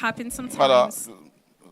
happen sometimes. Voilà.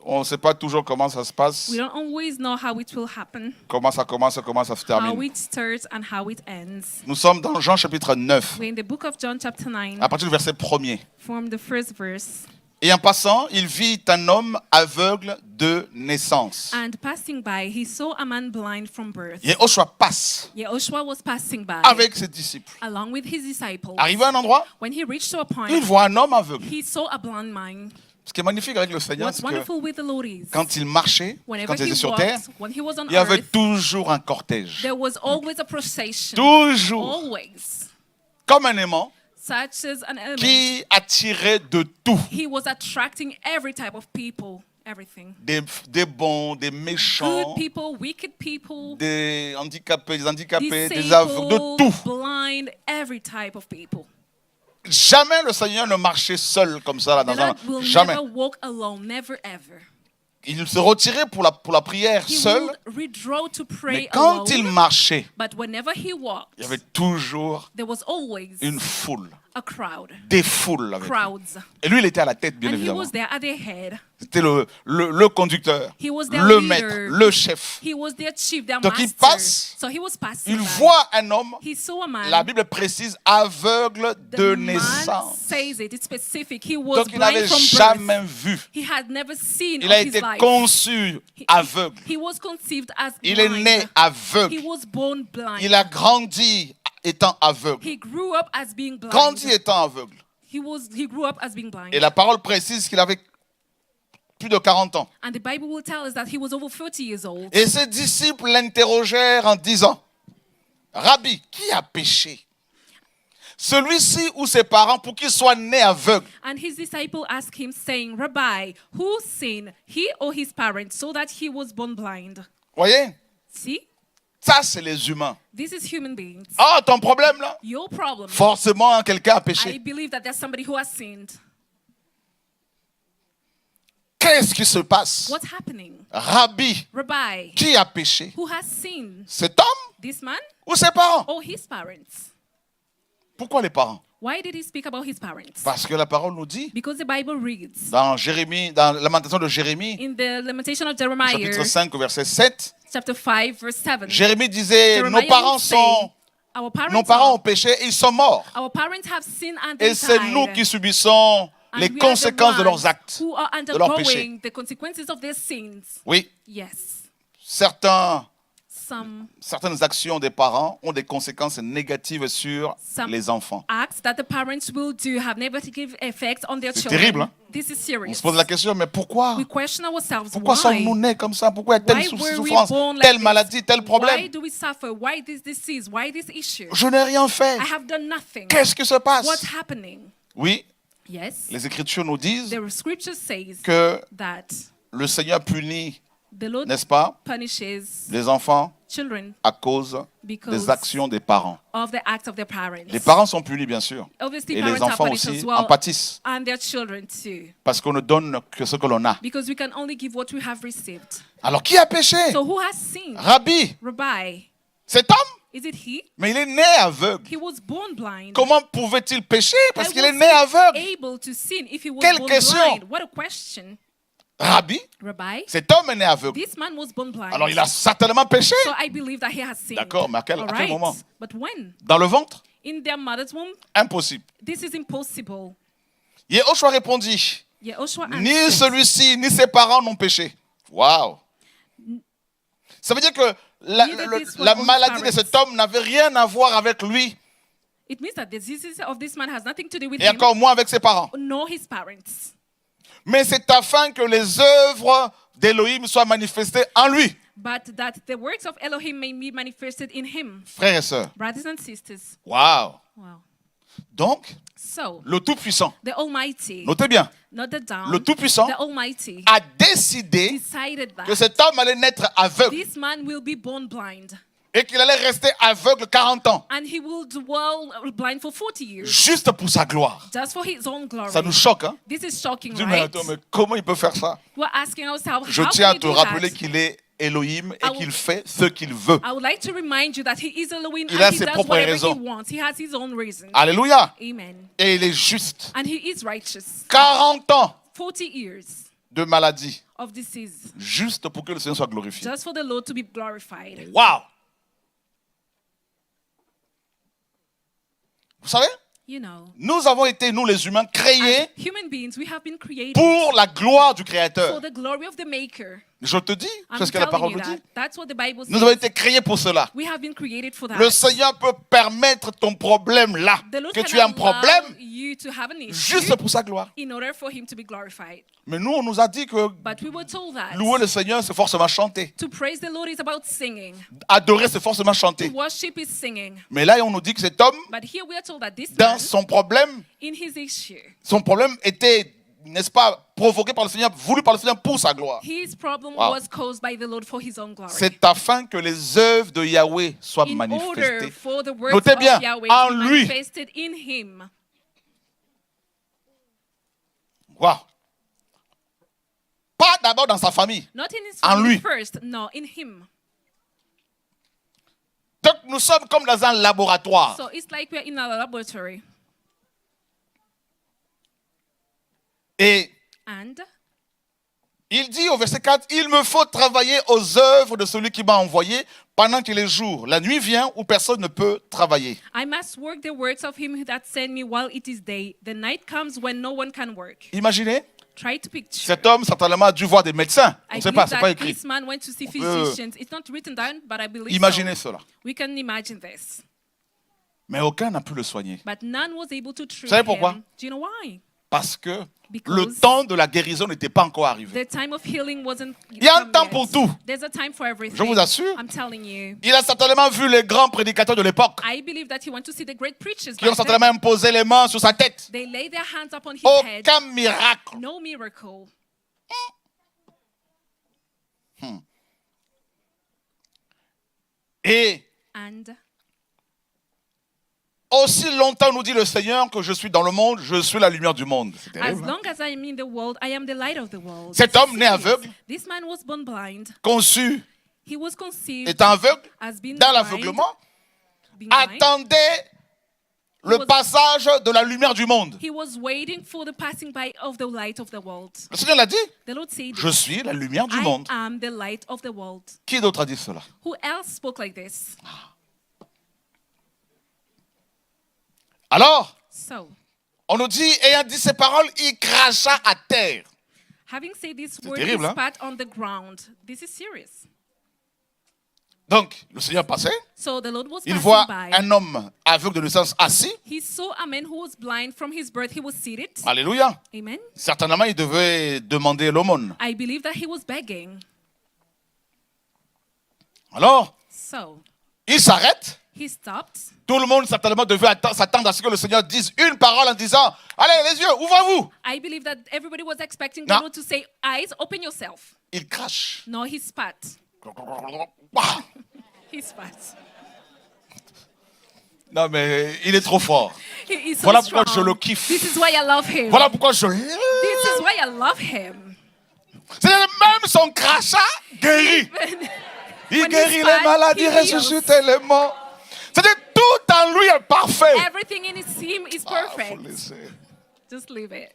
On ne sait pas toujours comment ça se passe, We don't always know how it will happen, comment ça commence et comment ça se how termine. it starts and how it ends. Nous sommes dans Jean chapitre 9, We're in the book of John chapter 9, à partir du verset 1er. from the first verse. Et en passant, il vit un homme aveugle de naissance. And passing by, he saw a man blind from birth. Yehoshua passe Yehoshua was passing by avec ses disciples. along with his disciples. Arrivé à un endroit, When he reached to a il point, voit un homme aveugle. he saw a blind man. Ce qui est magnifique avec le Seigneur, What's c'est que wonderful with the Lord is, quand il marchait, whenever quand il he était sur terre, walked, when he was on il y avait earth, toujours un cortège. there was always a procession. Toujours. Always. Comme un aimant Such as an element. qui attirait de tout. He was attracting every type of people, everything. Des bons, des méchants, Good people, wicked people, des handicapés, des disabled, aveugles, de tout. blind, every type of people. Jamais le Seigneur ne marchait seul comme ça là, The dans un... Lord will Jamais. never walk alone, never ever. Il se retirait pour la prière He seul, would withdraw to mais pray quand il alone, marchait, but whenever he walked, il y avait toujours there was always une foule, a crowd, des foules avec lui. crowds. Et lui, il était à la tête, bien And he évidemment. was there at their head. C'était le conducteur, He was their le leader. maître, le chef. He was their chief, their Donc il master. passe, So he was passing Il by. voit un homme, He saw a man. la Bible précise, aveugle de The man naissance. says it. It's specific. He was Donc il blind n'avait from jamais birth. vu. He had never seen Il a of his été life. conçu aveugle. He was conceived as Il est blind. né He aveugle. was born blind. Il a grandi étant aveugle. He grew up as being blind. Grandi étant aveugle. He grew up as being blind. Et la parole précise qu'il avait plus de 40 ans. And the Bible will tell us that he was over 30 years old. Et ses disciples l'interrogèrent en disant, Rabbi, qui a péché? Celui-ci ou ses parents pour qu'il soit né aveugle? And his disciple asked him, saying, Rabbi, who sinned, he or his parents, so that he was born blind? Voyez? See? Ça, c'est les humains. This is human beings. Ah, ton problème là? Your problem. Forcément, quelqu'un a I péché. believe that there's somebody who has sinned. Qu'est-ce qui se passe? What's happening? Rabbi, Rabbi, qui a péché? who has sinned? Cet homme This man ou ses parents? or his parents? Pourquoi les parents? Why did he speak about his parents? Parce que la parole nous dit, Because the Bible reads dans Jérémie, dans Lamentation de Jérémie, in the Lamentation of chapitre Jeremiah, 5, verset 7, chapter 5, verse 7. Jérémie disait, Jeremiah nos parents will say, nos parents ont péché et ils sont morts. Our parents have sinned and they Et c'est died. nous qui subissons And les we are the conséquences de ones leurs actes, who are de leurs péchés. undergoing the consequences of their sins. Oui, Yes. certaines actions des parents ont des conséquences négatives sur Some les enfants. acts that the parents will do have negative effects on their C'est children. terrible, hein? This is On serious. se pose la question, mais pourquoi? We question ourselves Pourquoi why? sommes-nous nés comme ça? Pourquoi il y a Why telle were we souffrance, born like telle this? maladie, tel Why problème? do we suffer? Why this disease? Why this issue? Je n'ai rien fait. I have done nothing. Qu'est-ce qui se passe? What's happening? Oui, Yes. les Écritures nous disent The scripture says que that le Seigneur punit, the Lord n'est-ce pas, punishes les enfants children à cause because des actions des parents. of the acts of their parents. Les parents sont punis, bien sûr. Obviously, Et parents les are enfants punished aussi as well, en pâtissent. and their children too, Parce qu'on ne donne que ce que l'on a. because we can only give what we have received. Alors, qui a péché? So who has sinned? Rabbi, Rabbi, cet homme? is it he? Mais il est né aveugle. He was born blind. Comment pouvait-il pécher? Parce Why qu'il est was né he aveugle. able to sin if he was Quelle born question? blind? What a question. Rabbi, Rabbi, cet homme est né aveugle. this man was born blind. Alors, il a certainement péché. So I believe that he has sinned. D'accord, mais à quel All moment? But when? Dans le ventre? In their mother's womb? Impossible. This is impossible. Yehoshua répondit, Yehoshua ni answered, celui-ci, ni ses parents n'ont péché. Waouh! Ça veut dire que la maladie de cet homme n'avait rien à voir avec lui It means that the disease of this man has nothing to do with et him, encore moins avec ses parents. nor his parents. Mais c'est afin que les œuvres d'Élohim soient manifestées en lui. But that the works of Elohim may be manifested in him. Frères et sœurs, Brothers and sisters. waouh! Wow. Donc, So, le Tout-Puissant, the Almighty, notez bien, not the down, le Tout-Puissant the Almighty a décidé decided que that cet homme allait naître aveugle this man will be born blind. et qu'il allait rester aveugle 40 ans, And he will dwell blind for 40 years. juste pour sa gloire. Just for his own glory. Ça nous choque, hein? This is shocking, Je dis, mais right? attends, mais comment il peut faire ça? We're asking ourselves, Je how tiens can à he te do rappeler that? qu'il est Elohim et I will- qu'il fait ce qu'il veut. I would like to remind you that he is Elohim Il a and he ses does propres whatever raisons. he wants. He has his own reasons. Alléluia. Amen. Et il est juste. And he is righteous. 40 ans. 40 years de maladie, of disease, juste pour que le Seigneur soit glorifié. just for the Lord to be glorified. Waouh! Vous savez, You know, nous avons été, nous les humains, créés as human beings, we have been created pour la gloire du for Créateur. the glory of the Maker. Je te dis, I'm c'est ce que la telling parole you nous that. dit. That's what the Bible Nous avons says. été créés pour cela. We have been created for that. Le Seigneur peut permettre ton problème là, The Lord que can tu aies un allow problème, you to have an issue juste pour sa gloire. in order for Him to be glorified. Mais nous, on nous a dit que But we were told that louer le Seigneur, c'est forcément chanter. to praise the Lord is about singing. Adorer, c'est forcément To chanter. worship is singing. Mais là, on nous dit que cet homme, But here we are told that this dans man, son problème in his issue, était, n'est-ce pas, provoqué par le Seigneur, voulu par le Seigneur pour sa gloire. his problem Wow. was caused by the Lord for His own glory. C'est afin que les œuvres de Yahweh soient In order manifestées. for the works Notez of bien, Yahweh en to be lui. manifested in Him. Wow. Pas d'abord dans sa famille. Not in His En family lui. first, no, in Him. Donc nous sommes comme dans un laboratoire. So it's like we're in a laboratory. Et And il dit au verset 4, il me faut travailler aux œuvres de celui qui m'a envoyé pendant qu'il est jour. La nuit vient où personne ne peut travailler. I must work the works of Him that sent me while it is day. The night comes when no one can work. Imaginez, Try to picture. cet homme certainement a dû voir des médecins. On I ne sait believe pas, c'est pas that écrit. this man went to see peut physicians. It's not written down, but I believe Imaginez so. cela. We can imagine this. Mais aucun n'a pu le soigner. But none was able to treat savez pourquoi? him. Do you know why? Parce que Because le temps de la guérison n'était pas encore arrivé. The time of healing wasn't. Il y a un come temps yet. pour tout. There's a time for everything. Je vous assure. I'm telling you. Il a certainement vu les grands prédicateurs de l'époque I believe that he went to see the great preachers. qui ont back then. certainement imposé les mains sur sa tête. They lay their hands upon his head. Aucun miracle. No miracle. Et And aussi longtemps nous dit le Seigneur que je suis dans le monde, je suis la lumière du monde. C'est as terrible, hein? long as I am in the world, I am the light of the world. Cet homme né aveugle, This man was born blind. conçu He was conceived étant aveugle, as being dans blind, l'aveuglement, being blind. attendait le was- passage de la lumière du monde. He was waiting for the passing by of the light of the world. Le Seigneur l'a dit, The Lord said, je suis la lumière du I monde. am the light of the world. Qui d'autre a dit cela? Who else spoke like this? Alors, So, on nous dit, ayant dit ces paroles, il cracha à terre. having said this word, terrible, he hein? spat on the ground. This is serious. Donc, le Seigneur passait, So the Lord was il passing voit by. un homme aveugle de naissance assis. He saw a man who was blind from his birth. He was seated. Alléluia. Amen. Certainement, il devait demander l'aumône. I believe that he was begging. Alors, So il s'arrête. he stopped. Tout le monde certainement devait s'attendre à ce que le Seigneur dise une parole en disant, allez, les yeux, ouvrez-vous. I believe that everybody was expecting the No. Lord to say, eyes, open yourself. Il crache. No, he spat. Wah. He spat. Non, mais il est trop fort. He is so Voilà pourquoi strong. je le kiffe. This is why I love him. Voilà pourquoi je... This is why I love him. C'est même son crachat guérit. Il When guérit he les spat, maladies, he ressuscite heals. les morts. C'est-à-dire tout en lui est parfait. Everything in him is Ah, perfect. faut laisser. Just leave it.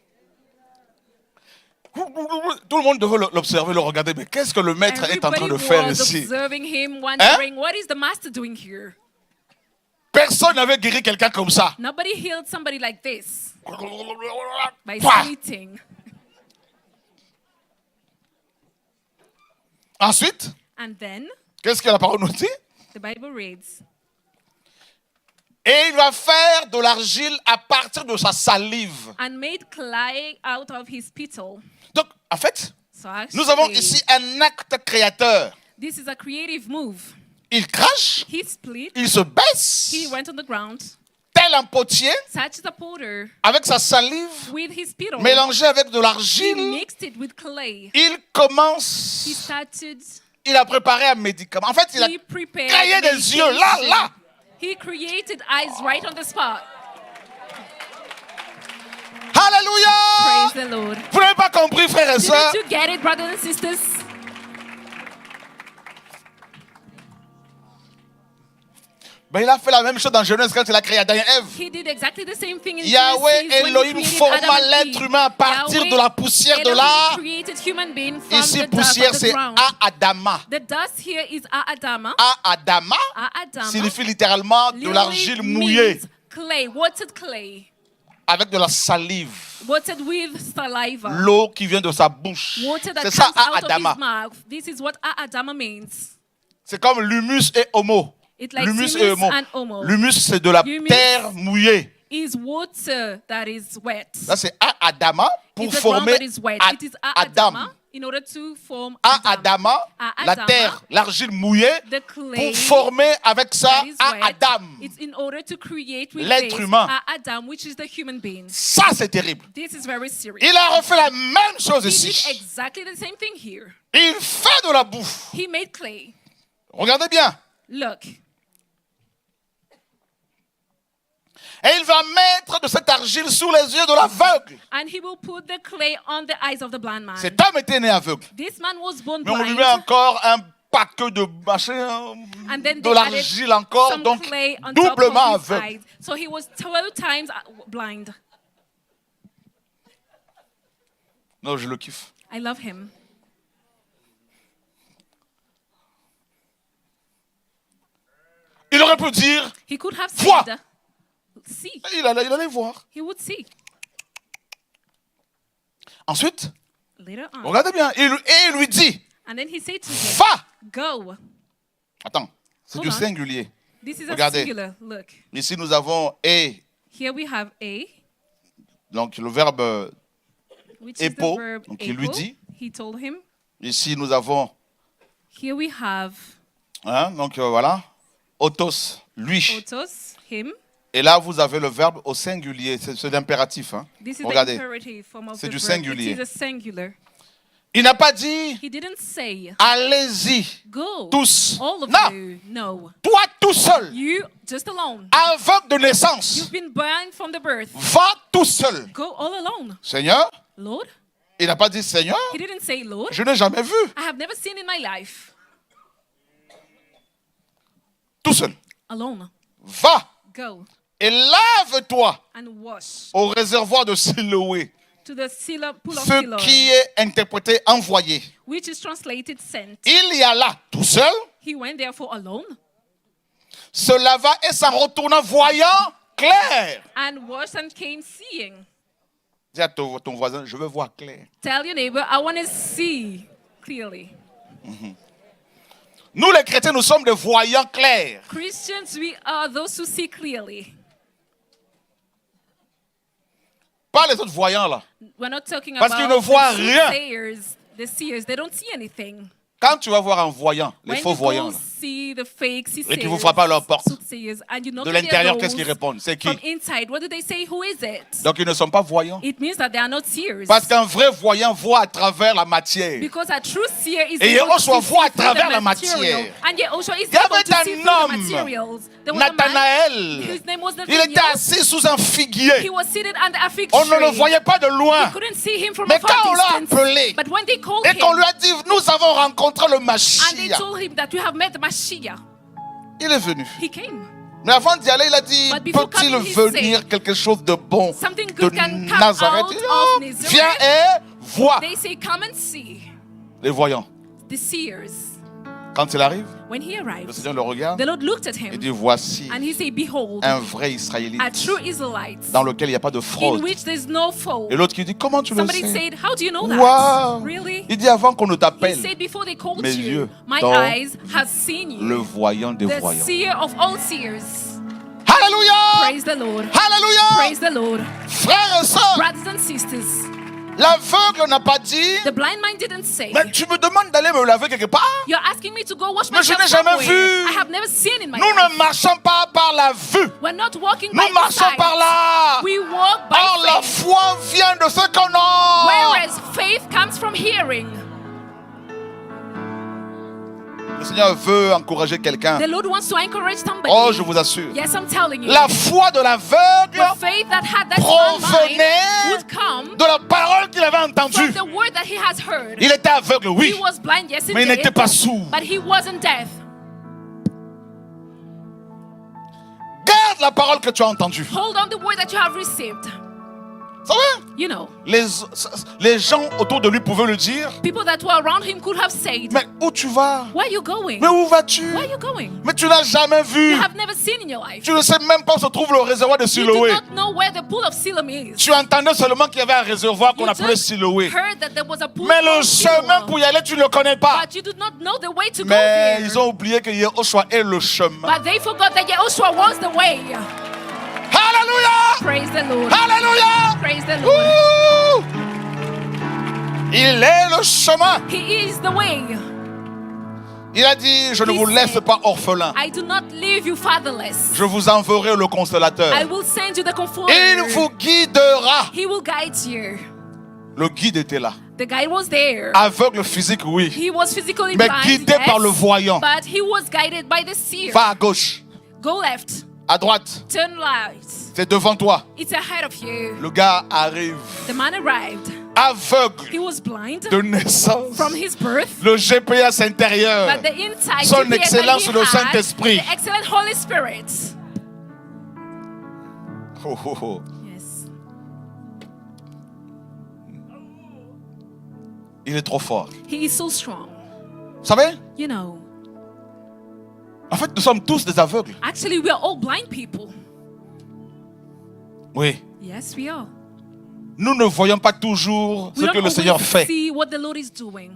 Tout le monde devait l'observer, le regarder. Mais qu'est-ce que le maître est en train Everybody de faire was ici? observing him, wondering, what is the master doing here? Personne n'avait guéri quelqu'un comme ça. Nobody healed somebody like this by Pouah. spitting. Ensuite, And then qu'est-ce que la parole nous dit? the Bible reads, Et il va faire de l'argile à partir de sa salive. and made clay out of his spittle. Donc, en fait, So nous avons actually, ici un acte créateur. this is a creative move. Il crache, He split, il se baisse, he went on the ground, tel un potier, touched the potter avec sa salive, with his spittle, mélangé avec de he l'argile. mixed it with clay. Il He commence, started, il a préparé un médicament. En fait, il a he prepared créé des medication. yeux là. He created eyes right on the spot. Alléluia! Praise the Lord. Vous n'avez pas compris, frères et sœurs? Didn't you get it, brothers and sisters? Mais il a fait la même chose dans Genèse quand il a créé Adam et Ève. He did exactly the same thing in Yahweh Genesis when he Elohim created forma Adam and l'être Eve. humain à partir Yahweh de la poussière de Elohim l'art. created human being from Ici, the dust poussière, of the c'est ground. Adama. The dust here is Adama. Adama Adama signifie littéralement de l'argile mouillée means clay, watered clay, avec de la salive. watered with saliva. L'eau qui vient de sa bouche. Water that C'est ça, comes out of Adama. his mouth. This is what Adama means. C'est comme l'humus et homo. It's like L'humus humus et homo. and homo. L'humus, c'est de la Humus terre mouillée. Is water that is wet. Là, c'est Adama pour It's the ground former that is wet. It is Adam. Adama in order to form Adam. Adama, la Adama, terre, l'argile mouillée, the clay pour former avec ça that is wet. Adam. It's in order to create with L'être this, humain. Adam, which is the human being. Ça, c'est terrible. This is very serious. Il a refait la même chose He did ici. exactly the same thing here. Il fait de la bouffe. He made clay. Regardez bien. Look. Et il va mettre de cette argile sous les yeux de l'aveugle. And he will put the clay on the eyes of the blind man. Cet homme était né aveugle. This man was born Mais on lui blind. met encore un paquet de machin, And then de they added l'argile encore, some donc clay on top doublement of his aveugle. eyes. So he was 12 times blind. Non, je le kiffe. I love him. Il aurait pu dire, He could have Vois. said, see. il allait voir. He would see. Ensuite, Later on. regardez bien, et il lui dit, And then he said to him, va. go. Attends, c'est Hold du on. singulier. This is a Regardez. singular. Look. Ici, nous avons et, Here we have a, donc le verbe, which is Epo, the verb donc il lui epo. dit. He told him. Ici, nous avons, Here we have hein, donc voilà, autos, lui. otos, him. Et là, vous avez le verbe au singulier, c'est l'impératif. Hein. This is Regardez, the imperative form of c'est the du verb. singulier. It is a singular. il n'a pas dit, He didn't say, allez-y, go. tous. All of Non, you. No. toi tout seul, You just alone. aveugle de naissance, You've been blind from the birth. va tout seul. Go all alone. Seigneur, Lord? il n'a pas dit, Seigneur, He didn't say, Lord. je n'ai jamais vu. I have never seen in my life. Tout seul. Alone. Va Go et lave-toi and wash au réservoir de Siloé. to the pool of Ce Siloam, qui est interprété envoyé. which is translated sent. Il y alla tout seul, He went therefore alone se lava et s'en retourna voyant clair. and washed and came seeing. Dis à ton voisin, je veux voir clair. Tell your neighbor, I want to see clearly. Nous les chrétiens, nous sommes des voyants clairs. Christians, we are those who see clearly. Pas les autres voyants là. We're not talking Parce about qu'ils ne voient the rien. soothsayers. The seers, they don't see anything. Quand tu vas voir un voyant, les When faux you voyants, go là, see the fake et qui vous frappent à leur porte, soothsayers, and you knock de at their l'intérieur, doors, qu'est-ce qu'ils répondent? C'est qui? from inside, what do they say? Who is it? Donc ils ne sont pas voyants. It means that they are not seers. Parce qu'un vrai voyant voit à travers la matière. Because a true seer is Et able Yehoshua to voit à see through travers the la material. matière. And Yehoshua is Il y able avait to see un through the homme, materials. There was a man, Nathanaël. his name was Il était Nathaniel. assis sous un figuier. He was seated under a fig On ne le tree. voyait pas de loin. You couldn't see him from Mais a far quand on l'a distance. appelé, But when they called et him, qu'on lui a dit, nous avons rencontré le and they Mashiach, told him that we have met the Mashiach, il est venu. he came. Mais avant d'y aller, il a dit, But before peut-il coming, he venir said, quelque chose de bon something de good can come Nazareth? out Il dit, of oh, Nazareth. viens et vois. They say, come and see. Les voyants. The seers. Quand il arrive, When he le arrived, Seigneur le regarde the Lord looked at et him dit, voici and he said, behold, un vrai Israélite a true Israelite dans lequel il n'y a pas de in fraude. which there's no fault. Et l'autre qui dit, comment tu le Somebody sais? said, how do you know that? Wow. Really? Il dit, avant qu'on ne He t'appelle, said, before they called mes you, yeux my t'ont eyes have seen le you, voyant des the voyants. seer of all seers. Alléluia! Praise the Lord. Alléluia! Praise the Lord. Frères et sœurs, Brothers and sisters, l'aveugle n'a pas dit, the blind man didn't say, mais tu me demandes d'aller me laver quelque part? you're asking me to go wash Mais je myself n'ai jamais somewhere. vu. I have never seen in my Nous life. ne marchons pas par la vue. We're not walking by Nous the marchons sight. par là. We walk by Or la faith. foi vient de ce qu'on a. Whereas faith comes from hearing. Le Seigneur veut encourager quelqu'un. The Lord wants to encourage somebody. Oh, je vous assure. Yes, I'm telling you. La foi de l'aveugle The faith that had that blind mind provenait would come de la parole qu'il avait from entendue. the word that he has heard. Il était aveugle, He oui, was blind, yes, mais il indeed, n'était pas sourd. but he wasn't deaf. la parole que tu as entendue. Hold on the word that you have received. Vous savez, You know, les gens autour de lui pouvaient le dire. people that were around him could have said, Mais où tu vas? where are you going? Mais où vas-tu? Where are you going? Mais tu n'as jamais vu. You have never seen in your life. Tu ne sais même pas où se trouve le réservoir de You do Siloé. not know where the pool of Siloam is. Tu entendais seulement qu'il y avait un réservoir qu'on You appelait just Siloé. heard that there was a pool Mais le of chemin Siloam, pour y aller, tu ne le connais pas. but you do not know the way to go Mais there. ils ont oublié que Yehoshua est le chemin. But they forgot that Yehoshua was the way. Alléluia! Praise the Lord. Alléluia! Praise the Lord. Ouh! Il est le chemin. He is the way. Il a dit, je ne vous laisse pas orphelin. I do not leave you fatherless. Je vous enverrai le consolateur. I will send you the comforter. Il vous guidera. He will guide you. Le guide était là. The guide was there. Aveugle physique, oui. He was physically Mais blind, guidé yes, par le voyant. but he was guided by the seer. Va à gauche, Go left, à droite. turn right. C'est devant toi. It's ahead of you. Le gars arrive The man arrived. aveugle He was blind de naissance. from his birth, Le GPS intérieur. but the inside Son GPS that excellence, he le had, Saint-Esprit. the excellent Holy Spirit. Oh, oh, oh. Yes. Il est trop fort. He is so strong. Vous savez, You know, en fait, nous sommes tous des aveugles. actually, we are all blind people. Oui. Yes, we are. Nous ne voyons pas toujours ce We que don't le Seigneur always fait. see what the Lord is doing.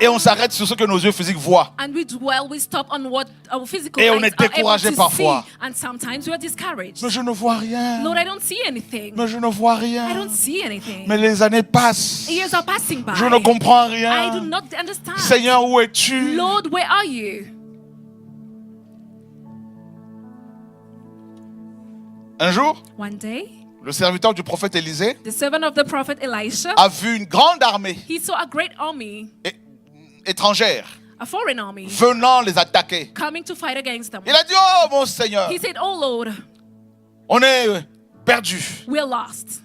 Et on s'arrête sur ce que nos yeux physiques voient. And we stop on what our physical Et on eyes est are able découragé to parfois. see. And sometimes we are discouraged. Mais je ne vois rien. Lord, I don't see anything. Mais je ne vois I rien. don't see anything. Mais les années passent. Years are passing by. Je ne comprends I do rien. not understand. Seigneur, où es-tu? Lord, where are you? Un jour, One day, le serviteur du prophète Élisée the servant of the prophet Elisha, a vu une grande armée he saw a great army, étrangère a foreign army, venant les attaquer. coming to fight against them. Il a dit, oh mon Seigneur, He said, "Oh Lord, on est perdus. we're lost."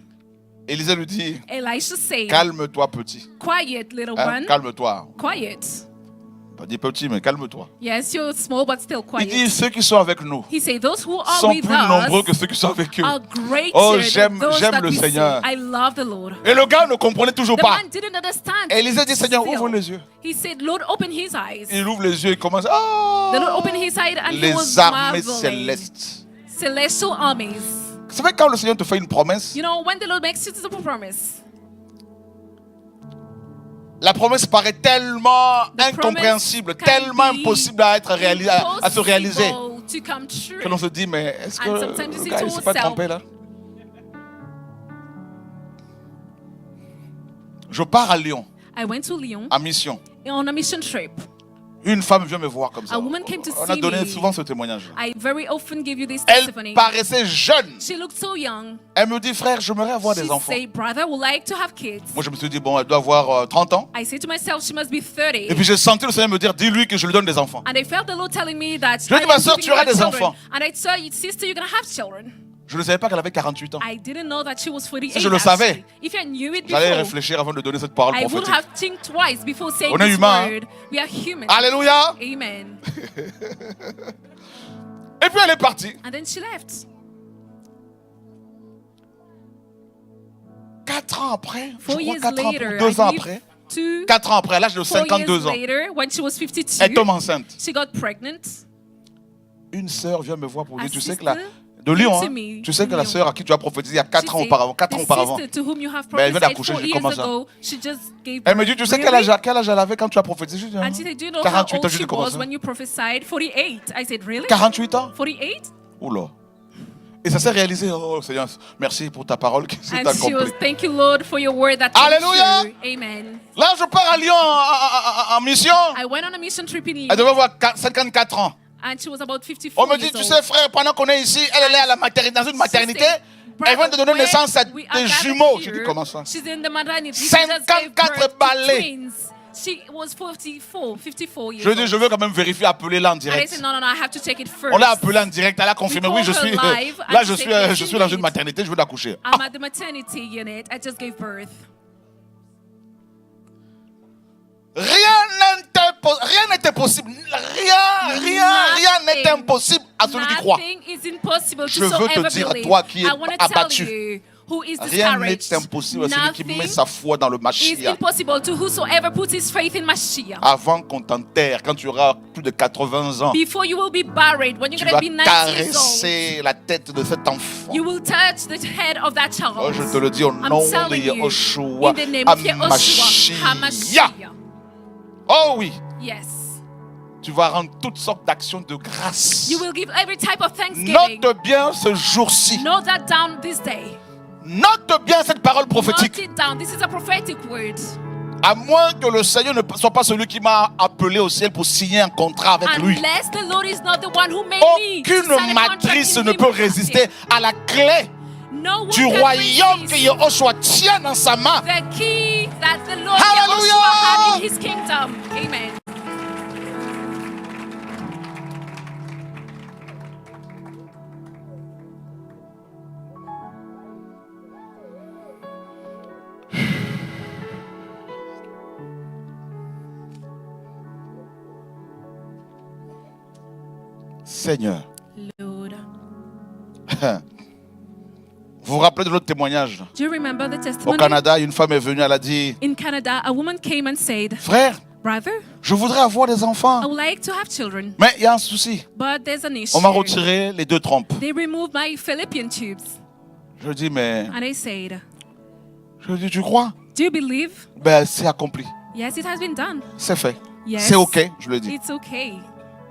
Élisée lui dit, Elisha said, calme-toi petit. "Quiet, little Hein, one. calme-toi. Quiet. Pas dit petit, mais calme-toi. Yes, you're small, but still Il dit, quiet." ceux qui sont avec nous He said, "Those who are sont with plus nombreux us que ceux qui sont avec eux. are greater Oh, than j'aime those that le we see." Seigneur. I love the Lord. Et le gars ne comprenait toujours The pas. man didn't understand. Et Élisée dit, Seigneur, Still. ouvre les yeux. He said, "Lord, open his eyes." Il ouvre les yeux et commence. Oh, The Lord opened his eyes and he was les armées marveling. célestes. Celestial armies. Vous savez, quand le Seigneur te fait une promesse, You know, when the Lord makes you a promise, la promesse paraît tellement The incompréhensible, promise can tellement be impossible à être à se réaliser, impossible to come true. que l'on se dit, mais est-ce que And sometimes you le say gars to il s'est pas yourself, trompé là? Je pars à Lyon, I went to Lyon à mission. on a mission trip. Une femme vient me voir comme ça. A woman came to On a see donné me. souvent ce témoignage. I very often give you this Elle testimony. paraissait jeune. She looked so young. Elle me dit, frère, j'aimerais avoir She des enfants. said, "Brother, would like to have kids." Moi, je me suis dit, bon, elle doit avoir 30 ans. I said to myself, she must be 30. Et puis, j'ai senti le Seigneur me dire, dis-lui que je lui donne des enfants. And I felt the Lord telling me that Je lui ai dit, I ma am sœur, giving tu auras her des children. enfants. And I told you, sister, you're going to have children. Je ne savais pas qu'elle avait 48 ans. I didn't know that she was 48. Si je le savais, actually. If I knew it J'allais before, réfléchir avant de donner cette parole I would prophétique. have think twice before saying On est this humain, hein. word. We are human. Alléluia. Amen. Et puis, elle est partie. And then she left. 4 ans après, je 4 crois years 4 ans later, après, I 2 ans believe après, 2, 4 ans après, à l'âge de 4 years 52 ans, later, when she was 52, elle tombe enceinte. she got pregnant. Une sœur vient me voir pour dire, A tu sais que sister de Lyon, came hein, to me, tu sais que la Lyon. sœur à qui tu as prophétisé il y a 4 She ans said, auparavant, 4 ans the auparavant, sister to whom you have Mais elle vient prophesied d'accoucher, 4 je dis, years comment ça? ago, she just gave elle me birth. dit, tu sais Really? quel âge elle avait quand tu as prophétisé? Je dis, And she said, do you know how 48 ans, old je she dis, comment was ça? when you prophesied? 48. I said, really? 48 ans? 48? Oula. Et ça s'est réalisé, oh Seigneur, merci pour ta parole qui s'est And she was, accomplie. thank you, Lord, for your word that came Alléluia. true. Amen. Là, je pars à Lyon en mission. I went on a mission trip in Elle Lyon, devait avoir 54 ans. and she was about 54 On me dit, years tu old. sais, frère, pendant qu'on est ici, elle est à la maternité, dans une maternité. Elle vient de donner naissance à des jumeaux. Je dis, comment ça? She's in the maternity. She just gave 54 birth to balais. twins. She was 54 years Je dis, old. je veux quand même vérifier, appeler là en And I direct. said, no, I have to check it first. On l'a appelé en direct, elle a confirmé, We oui, je called suis her live, là, and je she said, yes, suis dans une indeed. maternité, je veux l'accoucher. I'm at the maternity unit. I just gave birth. Rien n'était possible. Rien n'était impossible à celui qui croit. Nothing is impossible Je to veux te so ever dire, believe. toi qui es I want to tell abattu, you who is Rien n'est discouraged. impossible à celui qui met Nothing sa foi dans le is Mashiach. impossible to whosoever puts his faith in Mashiach. Avant qu'on t'enterre, quand tu auras plus de 80 ans, Before you will be buried, when you're tu going vas to be 90 years old, caresser la tête de cet enfant. you will touch the head of that child. Oh, je te le dis au I'm nom de telling you, Yahushua, in the name of Yahushua HaMashiach. HaMashiach. Oh oui, Yes. tu vas rendre toutes sortes d'actions de grâce. You will give every type of thanksgiving. Note bien ce jour-ci. Note that down this day. Note bien cette parole prophétique. Note it down. This is a prophetic word. À moins que le Seigneur ne soit pas celui qui m'a appelé au ciel pour signer un contrat avec lui. Unless the Lord is not the one who made me to sign Aucune a contract matrice in ne him peut with résister à la clé No one du can royaume que resist Yahushua tient dans sa main. the key that the Lord Hallelujah! Yahushua had in his kingdom. Amen. Seigneur, Lord. vous vous rappelez de l'autre témoignage? Do you remember the Au testimony? Canada, une femme est venue, elle a dit, In Canada, a woman came and said, frère, Brother, je voudrais avoir des I enfants. would like to have children, Mais il y a un souci. but there's an issue. On m'a retiré les 2 trompes. They removed my fallopian tubes. Je dis, mais... And I said, Je dis, tu crois? do you believe? Ben, c'est accompli. Yes, it has been done. C'est fait. Yes. C'est OK, je le dis. It's okay.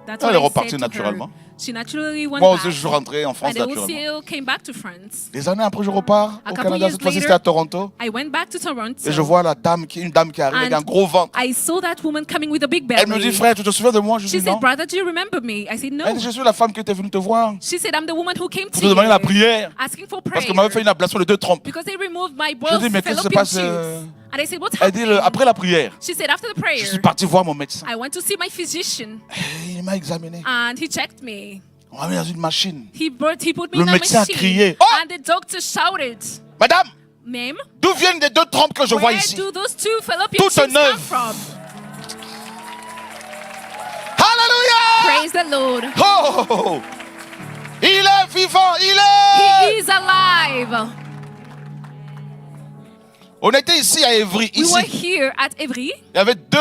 That's Elle what est I repartie said to her. naturellement. She naturally went Moi back. aussi, je suis rentré en France And they naturellement. still came back to France. Des années après, je repars A au couple Canada. years Cette fois-ci, later, c'était à Toronto. I went back to Toronto. Et je vois une dame qui arrive avec And un gros ventre. I saw that woman coming with a big belly. Elle me dit, frère, tu te souviens de moi? Je She dis, said, non. brother, do you remember me? I said, no. Elle dit, je suis la femme qui était venue te voir She said, I'm the woman who came pour to te demander la you prière. asking for Parce prayer. qu'on m'avait fait une ablation de 2 trompes. Because they removed my Je both dis, mais qu'est-ce qui se fallopian passe? tubes. And I said, what's Elle dit, happening? après la prière, She said, after the prayer, je suis parti voir mon médecin. I went to see my physician Et il m'a examiné. and he checked me. On m'a mis dans une machine. He put me Le in a médecin a machine. crié. Oh! And the doctor shouted, Madame, Ma'am, d'où viennent les 2 trompes que je vois where ici? do those 2 fallopian Toutes tubes come neuves. from? Alléluia! Praise the Lord. Oh! Il est vivant, il est! He is alive. On était ici à Évry. We were Ici, here at Evry. il y avait 2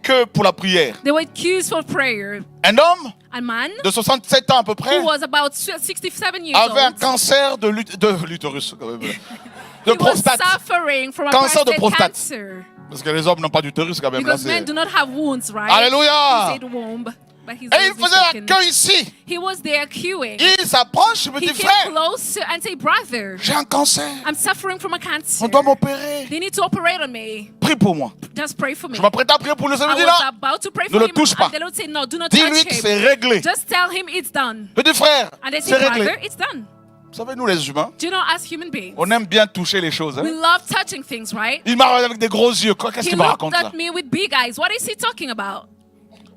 queues pour la prière. There were queues for prayer. Un homme A man de 67 ans à peu près who was about 67 years avait un old. cancer de l'utérus, quand même. De He was prostate. suffering from a Cancer de prostate prostate. cancer. Parce que les hommes n'ont pas d'utérus quand même. Là, Because men c'est... do not have wounds, right? Alléluia. He said womb, but he's Et il faisait la taken. queue ici. He was there queuing. Il s'approche, il me He dit, came frère, close and said, brother, j'ai un cancer. I'm suffering from a cancer. On doit m'opérer. They need to operate on me. Prie pour moi. Just pray for me. Je m'apprête à prier pour lui. Ça I me dit was non. about to pray Ne for le him, touche pas. and the Lord said, no, do not Dis-lui touch que him. c'est réglé. Just tell him it's done. Je dis, frère, And they c'est said, réglé. brother, it's done. Vous savez, nous les humains, Do you know, as human beings, on aime bien toucher les choses. Hein? we love touching things, right? Il m'a regardé avec des gros yeux. Qu'est-ce He qu'il me looked raconte là? at me with big eyes. What is he talking about?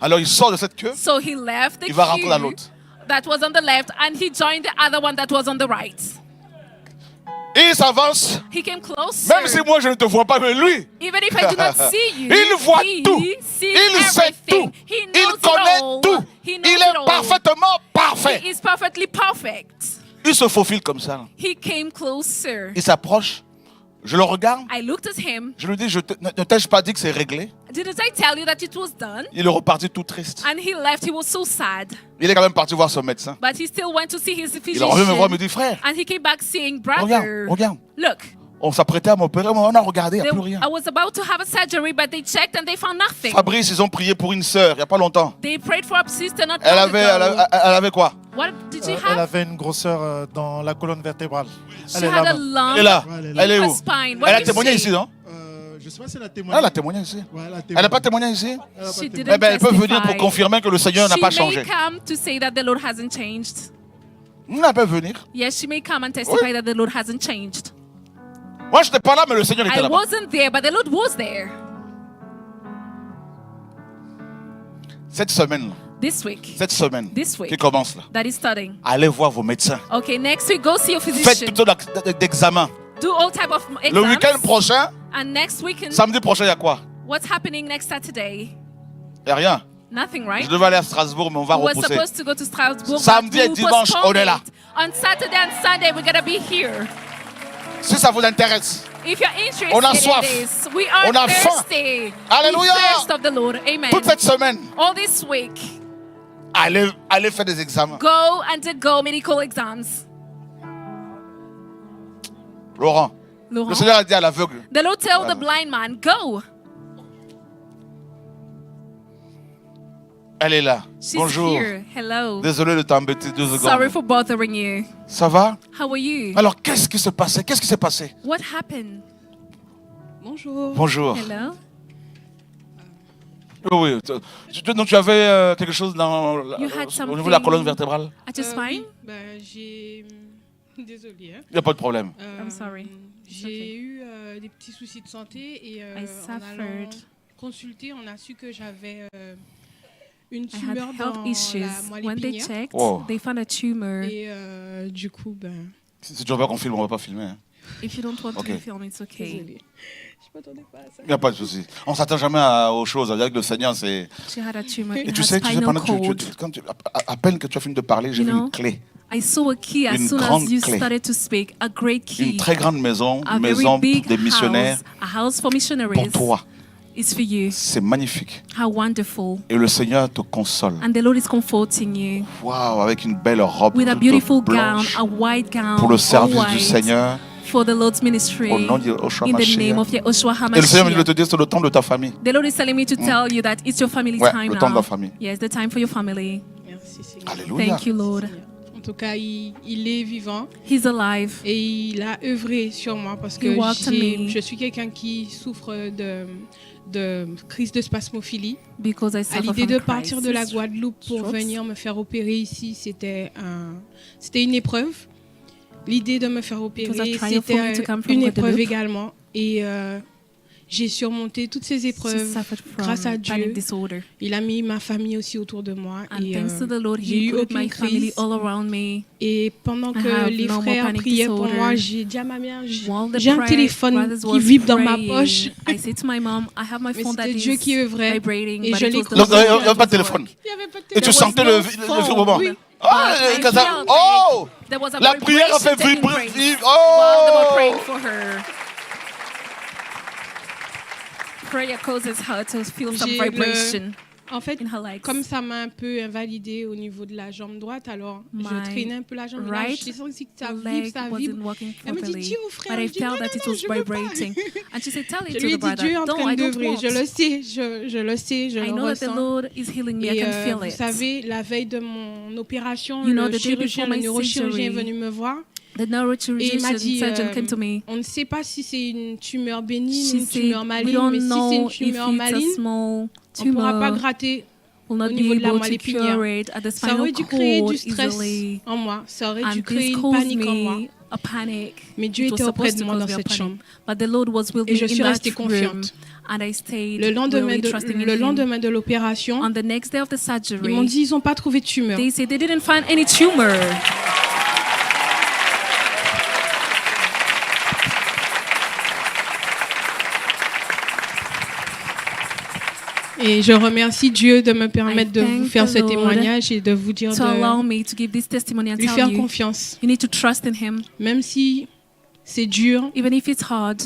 Alors il sort de cette queue. So he left the Il va rentrer dans queue l'autre. that was on the left and he joined the other one that was on the right. Et il s'avance. He came closer. Même si moi je ne te vois pas, mais lui, Even if I do not see you, il voit he tout. sees Il sait everything. tout. He Il knows it connaît all. tout. He knows Il it est all. parfaitement parfait. He is perfectly perfect. Il se faufile comme ça. He came closer. Il s'approche. Je le regarde. I looked at him. Je lui dis, ne t'ai-je pas dit que c'est réglé? Didn't I tell you that it was done? Il est reparti tout triste. And he left. He was so sad. Il est quand même parti voir son médecin. But he still went to see his Il est revenu me voir et me physician. dit, frère, And he came back saying, brother, regarde, regarde. look, On s'apprêtait à m'opérer, mais on a regardé, il n'y a plus rien. I was about to have a surgery, but they checked and they found nothing. Fabrice, ils ont prié pour une sœur, il n'y a pas longtemps. They prayed for a sister not Elle long avait, ago. elle avait quoi? What did she Elle have? avait une grosseur dans la colonne vertébrale. She Elle est had là. a lump Elle est là. Ouais, elle est in là. Elle est her où? spine. Elle What a is témoigné she? ici, non? Je sais pas si elle a Elle témoigné. a témoigné ici. Ouais, elle a Elle n'a pas témoigné. témoigné ici? Elle a pas She témoigné. didn't Eh bien, elle peut venir pour testify. confirmer que le Seigneur n'a She pas may changé. come to say that the Lord hasn't changed. Elle peut venir. Yes, she may come and testify that the Lord hasn't changed. Moi, je n'étais pas là, mais le Seigneur était I là-bas. wasn't there, but the Lord was there. Cette semaine, This week, This week. qui commence là, that is starting. allez voir vos médecins. Okay, next week, go see your Faites physician. plutôt d'examen. Do all type of Le exams. week-end prochain, And next weekend, samedi prochain, il y a quoi? what's happening next Saturday? Il n'y a rien. Nothing, right? Je devais aller à Strasbourg, mais on va We were repousser. supposed to go to Strasbourg, Samedi but et we'll dimanche, postpone on est là. it. On Saturday and Sunday, we're gonna be here. Si ça vous intéresse. If you're interested On a in soif. this, we are On a faim. thirsty. Alléluia. We thirst of the Lord. Amen. Toute cette semaine, All this week, allez faire des examens. go undergo medical exams. Laurent, le Laurent, Seigneur a dit à l'aveugle, the Lord tell Voilà. the blind man, go. elle est là. She's Bonjour. here. Hello. Désolé de t'embêter 2 Sorry secondes. for bothering you. Ça va? How are you? Alors, qu'est-ce qui se passait? Qu'est-ce qui s'est passé? What happened? Bonjour. Bonjour. Hello. Oui, donc tu avais quelque chose dans, You had au niveau de la something- colonne vertébrale? At your spine? J'ai... Désolée. Hein. Il n'y a pas de problème. I'm sorry. J'ai okay. eu des petits soucis de santé et I en allant suffered. consulter, on a su que j'avais une I had tumeur dans health issues. la moelle When they épinière. checked, Wow. they found a tumor. Et du coup, Si tu veux pas qu'on filme, on va pas filmer. Hein. If you don't want Okay. to film, it's okay. désolée. Je m'attendais pas à ça. Il n'y a pas de souci. On ne s'attend jamais aux choses. Avec le Seigneur, c'est... She had a tumor Et in tu her sais, spinal pendant que cord. à peine que tu as fini de parler, j'ai You vu know, une clé. I saw a key as Une soon as grande you clé. started to speak. A great key. Une très grande maison, A une very maison big des missionnaires house. A house for pour missionaries. toi. It's for you. C'est magnifique. How wonderful. Et le Seigneur te console. And the Lord is comforting you Waouh, avec une belle robe with a toute beautiful gown, blanche a white gown, pour le all service white, du Seigneur. for the Lord's ministry. Au nom de Yeshua In the Mashiach. name of Yeshua Et le Seigneur me dit de HaMashiach. te dire c'est le temps de ta famille. The Lord is telling me to tell you that it's your family Ouais, time le temps de now. la famille. Yes, the time for your family. Merci Seigneur. Alléluia. Thank you, Lord. En tout cas, il est vivant He's alive. et il a œuvré sur moi parce que He walked on me. je suis quelqu'un qui souffre de crise de spasmophilie. Because I À suffer l'idée from de partir de la crisis. Guadeloupe pour Strokes. venir me faire opérer ici, c'était une épreuve. L'idée de me faire opérer, It was a trial for me to c'était come from une épreuve Guadeloupe. également. Et j'ai surmonté toutes ces She épreuves suffered from grâce à panic Dieu. disorder. Il a mis ma famille aussi autour de moi. And Et thanks to the Lord, j'ai He eu put aucune my family crise. all around me. Et pendant I que have les no more frères panic priaient pour disorder. moi, j'ai dit à ma mère, While the j'ai un téléphone brothers qui were vibre dans ma praying, poche. I said to my mom, I have my Mais phone that c'était is Dieu qui œuvrait. vibrating, Et but je it l'ai was the compris. Lord Il n'y avait that pas de was téléphone. working. Il y avait pas de Et tu There was sentais no le phone. vibrement. Oui. Ah, But I quand ça- felt oh! like there was a La prière a fait vibration taking vibrer. place Oh! while they were praying for her. Prayer causes her to feel some J'ai vibration En fait, in her legs. comme ça m'a un peu invalidée au niveau de la jambe droite, alors My je traînais un peu la jambe. Et là, right j'ai senti que ça leg vibre, ça wasn't vibre. working Elle me dit, properly, dis au frère. but I Je dis, felt non, that non, it non, was je veux pas. vibrating. And she said, tell it Je to lui ai the dit, Dieu est brother. en No, train I don't d'œuvrer. want. Je le sais, je le sais, je I le know that the ressens. Lord is healing me. I Et can feel vous it. savez, la veille de mon opération, You know, le the day before my neurochirurgien est surgery, venu me voir. The Et il m'a neurochirurgian dit, surgeon came to me. on ne sait pas si c'est une tumeur bénigne She ou une said, tumeur we maligne, don't mais si c'est know une if tumeur it's a maligne, small on ne pourra pas tumor. gratter. Will not au niveau be de la able moelle to épinière. cure it at the Ça spinal aurait dû créer cord du stress easily. en moi. Ça aurait dû And créer this une caused panique en moi. me a panic. Mais Dieu It was était auprès supposed de to moi cause dans me a cette panic. chambre. But the Lord was with Et me je suis in that restée room. confiante. And I stayed Le lendemain really trusting in le Him. lendemain de l'opération, On the next day of the ils m'ont surgery, dit ils n'ont pas trouvé de tumeur. they said they didn't find any tumor. Et je remercie Dieu de me permettre de thank vous faire the ce Lord témoignage et de vous dire To allow de me to give this testimony and lui tell faire you, confiance. you need to trust in Him. Même si c'est dur, Even if it's hard,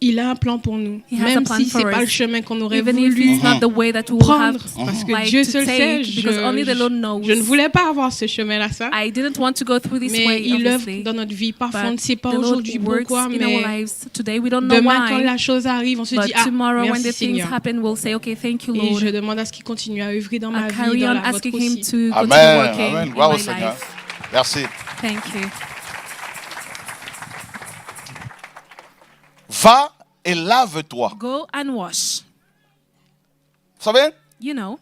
il a un plan pour nous. He has a Même plan si c'est for pas us. le chemin qu'on aurait even if voulu it's not the way that we will have prendre, parce que like Dieu to seul sait, take, because only the Lord knows. je ne voulais pas avoir ce chemin-là, ça. I didn't want to go through this Mais way, il œuvre obviously. dans notre vie. Parfois, on ne But sait pas the Lord aujourd'hui works pourquoi, in our mais lives. Today we don't know demain, quand why. la chose arrive, on se But dit, ah, tomorrow when the merci things Seigneur. happen, we'll say, okay, thank you, Et Lord. je demande à ce qu'il continue à œuvrer dans ma I vie, carry dans on la vôtre asking Him aussi. to continue Amen. working Amen. in Gloire au my Seigneur. life. Merci. Thank you. Va et lave-toi. Go and wash. Vous savez, You know,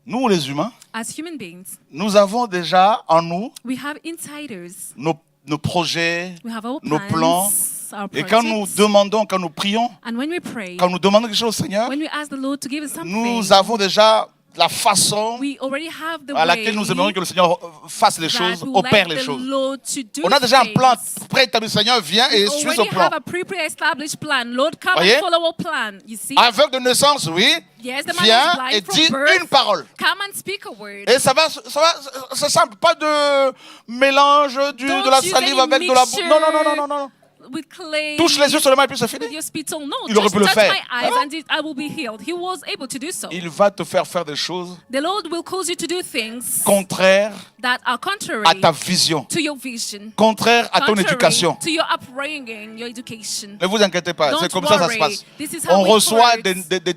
nous les humains, as human beings, nous avons déjà en nous we have insiders. nos projets. We have our Nos plans, plans. our Et quand nous projects. demandons, quand nous prions, And when we pray, quand nous demandons quelque chose au Seigneur, when we ask the Lord to give us something, nous avons déjà la façon We already have the à laquelle nous aimerions que le Seigneur fasse les that choses, we would opère like les the choses. Lord to do On a déjà un plan things. préétabli. Le Seigneur vient et We suit ce already plan. have a pre-established plan. Lord, come Voyez? and follow our plan. You see? Aveugle de naissance, oui, Yes, the man vient was blind et from dit birth. une parole. Come and speak a word. Et ça va, c'est simple, pas de mélange Don't de la use salive any avec de la boue. mixture. Non, non, non, non, non, non. With clay. Touche les yeux seulement et puis c'est With fini. your spittle. No, Il aurait just pu le touch faire. my eyes Non. and I will be healed. He was able to do so. Il va te faire faire des choses The Lord will cause you to do things contraires that are contrary à ta vision, to your vision, contraires à ton contrary éducation. to your upbringing, your education. Ne vous inquiétez pas, Don't c'est comme ça que ça se worry. passe. This is how On it reçoit works.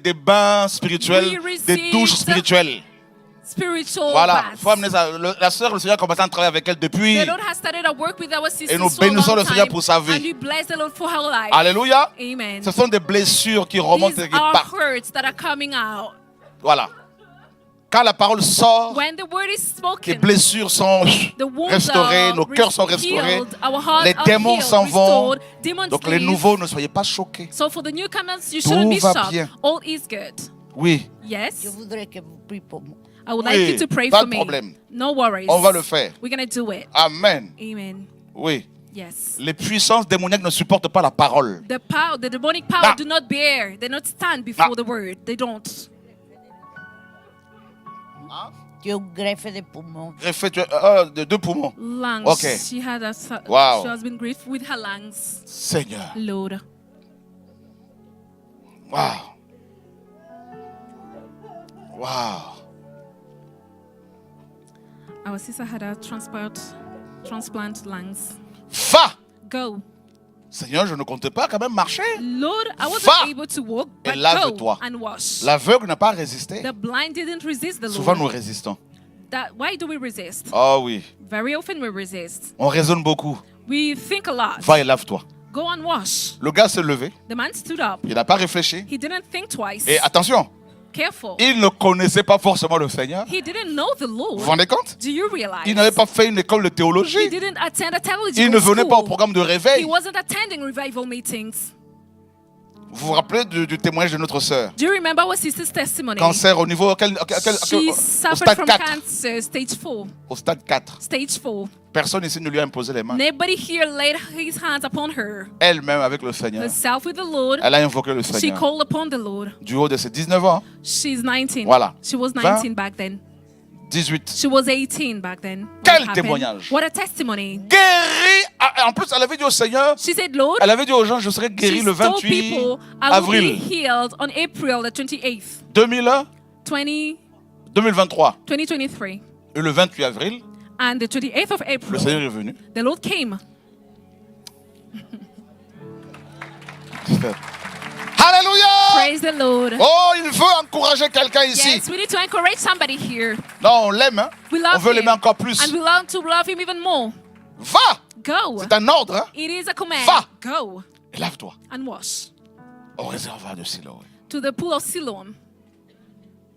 des bains spirituels, We des receive douches spirituelles. Spiritual Voilà, baths. il faut amener ça. La sœur, le Seigneur a commencé à travailler avec elle depuis. The Lord has started a work with our sister Et nous for a long bénissons le Seigneur time, pour sa vie. and we bless the Lord for her life. Alléluia. Amen. Ce sont des blessures qui remontent These et qui are partent. hurts that are coming out. Voilà. Quand la parole sort, When the word is les spoken, blessures sont the wounds restaurées, are nos cœurs sont restaurés, healed, our hearts les are démons healed, s'en vont. restored, demons Donc les leave. nouveaux, ne soyez pas choqués. So for the newcomers, you Tout shouldn't be va shocked. bien. All is good. Oui, Je Yes, voudrais que vous priez pour moi. I would Oui, like you to pray pas for de me. problème. No worries. on va le faire. We're gonna do it. Amen. Amen. Oui. Yes. Les puissances démoniaques ne supportent pas la parole. The power, the demonic power, Nah. do not bear. They not stand before Nah. the word. They don't. Tu es greffe des poumons. Greffé, de deux poumons. Lungs. Okay. She had a. Wow. She has been grieved with her lungs. Seigneur. Lord. Wow. Wow. Our sister had a transplant lungs. Va. Go. Seigneur, je ne comptais pas quand même marcher. Lord, I wasn't Va. able to walk, Et but lave-toi. go and wash. L'aveugle n'a pas résisté. The blind didn't resist the Souvent, nous Lord. résistons. Why do we resist? Oh oui. Very often we resist. On raisonne beaucoup. We think a lot. Va et lave-toi. Go and wash. Le gars s'est levé. The man stood up. Il n'a pas réfléchi. He didn't think twice. Et attention, Careful. il ne connaissait pas forcément le Seigneur. He didn't know the Vous vous Lord. rendez compte? Do you realize? Il n'avait pas fait une école de He théologie. didn't attend a Il theological ne venait pas au school. programme de He réveil. wasn't attending revival meetings. Vous vous rappelez du témoignage de notre sœur? Do you remember our sister's testimony? Cancer au niveau She au suffered stade from 4. cancer, stage 4. Au stade 4. Stage 4. Personne ici ne lui a imposé les mains. Nobody here laid his hands upon her. Elle-même avec le Seigneur. Herself with the Lord. Elle a invoqué le She Seigneur. called upon the Lord. Du haut de ses 19 ans, She's 19. Voilà. She was 20. 19 back then. 18. She was 18 back then. when Quel it happened. témoignage. What a testimony. Guéri. En plus, elle avait dit au Seigneur, She said, Lord, elle avait dit aux gens, je serai guéri she le told 28 people, I will avril be healed on April the 28th, 2023. 2023. Et le 28 avril, And the 28th of le April, Seigneur est venu. the Lord came. Alléluia! Praise the Lord. Oh, il veut encourager quelqu'un ici. Yes, we need to encourage somebody here. Non, on l'aime. Hein? We love On veut him. l'aimer encore plus. And we learn to love him even more. Va! Go. C'est un ordre. Hein? It is a command. Va. Go Et lave-toi and wash. au réservoir de Siloé. To the pool of Siloam.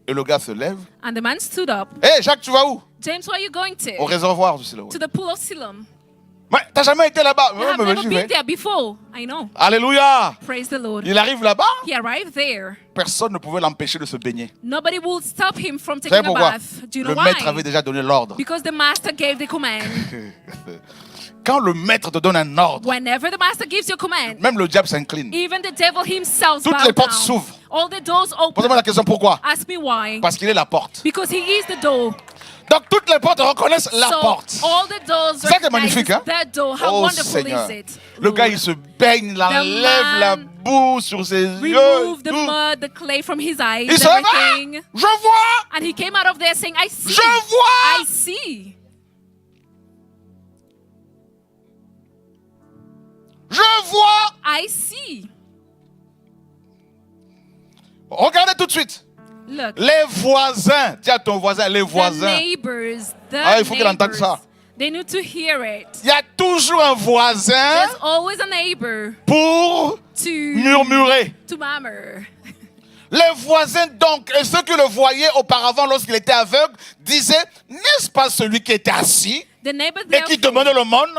Et le gars se lève. And the man stood up. Hé, Jacques, tu vas où? James, where are you going Au to? réservoir de Siloé. To the pool of Siloam. Mais t'as jamais été là-bas? You Ouais, have mais never j'y been vais. there before. I know. Alléluia! Praise the Lord. Il arrive là-bas. He arrived there. Personne ne pouvait l'empêcher de se baigner. Nobody will stop him from Vous taking savez a pourquoi? bath. Do you Le know maître avait why? déjà donné l'ordre. Because the master gave the command. Quand le maître te donne un ordre, Whenever the master gives you a command, même le diable s'incline. even the devil himself Toutes bows les portes down. s'ouvrent. All the doors open. Posez-moi la question pourquoi? Ask me why. Parce qu'il est la porte. Because he is the door. Donc toutes les portes reconnaissent la So porte. all the doors C'est ça qui est recognize magnifique, hein? that door. How Oh wonderful Seigneur. is it? Le gars, Lord? il se baigne, il enlève man la boue sur ses yeux. Remove the tout. mud, the clay from his eyes, Il se lève. everything. Je vois. And he came out of there saying, I see. Je vois. I see. Je vois. I see. Regardez tout de suite. Look. Les voisins. Dis à ton voisin, les The voisins. neighbors. The Ah, il faut qu'il entende ça. They need to hear it. Il y a toujours un voisin There's always a neighbor pour to murmurer. murmur. Les voisins donc, et ceux qui le voyaient auparavant lorsqu'il était aveugle, disaient, n'est-ce pas celui qui était assis The neighbor et qui demandait le monde?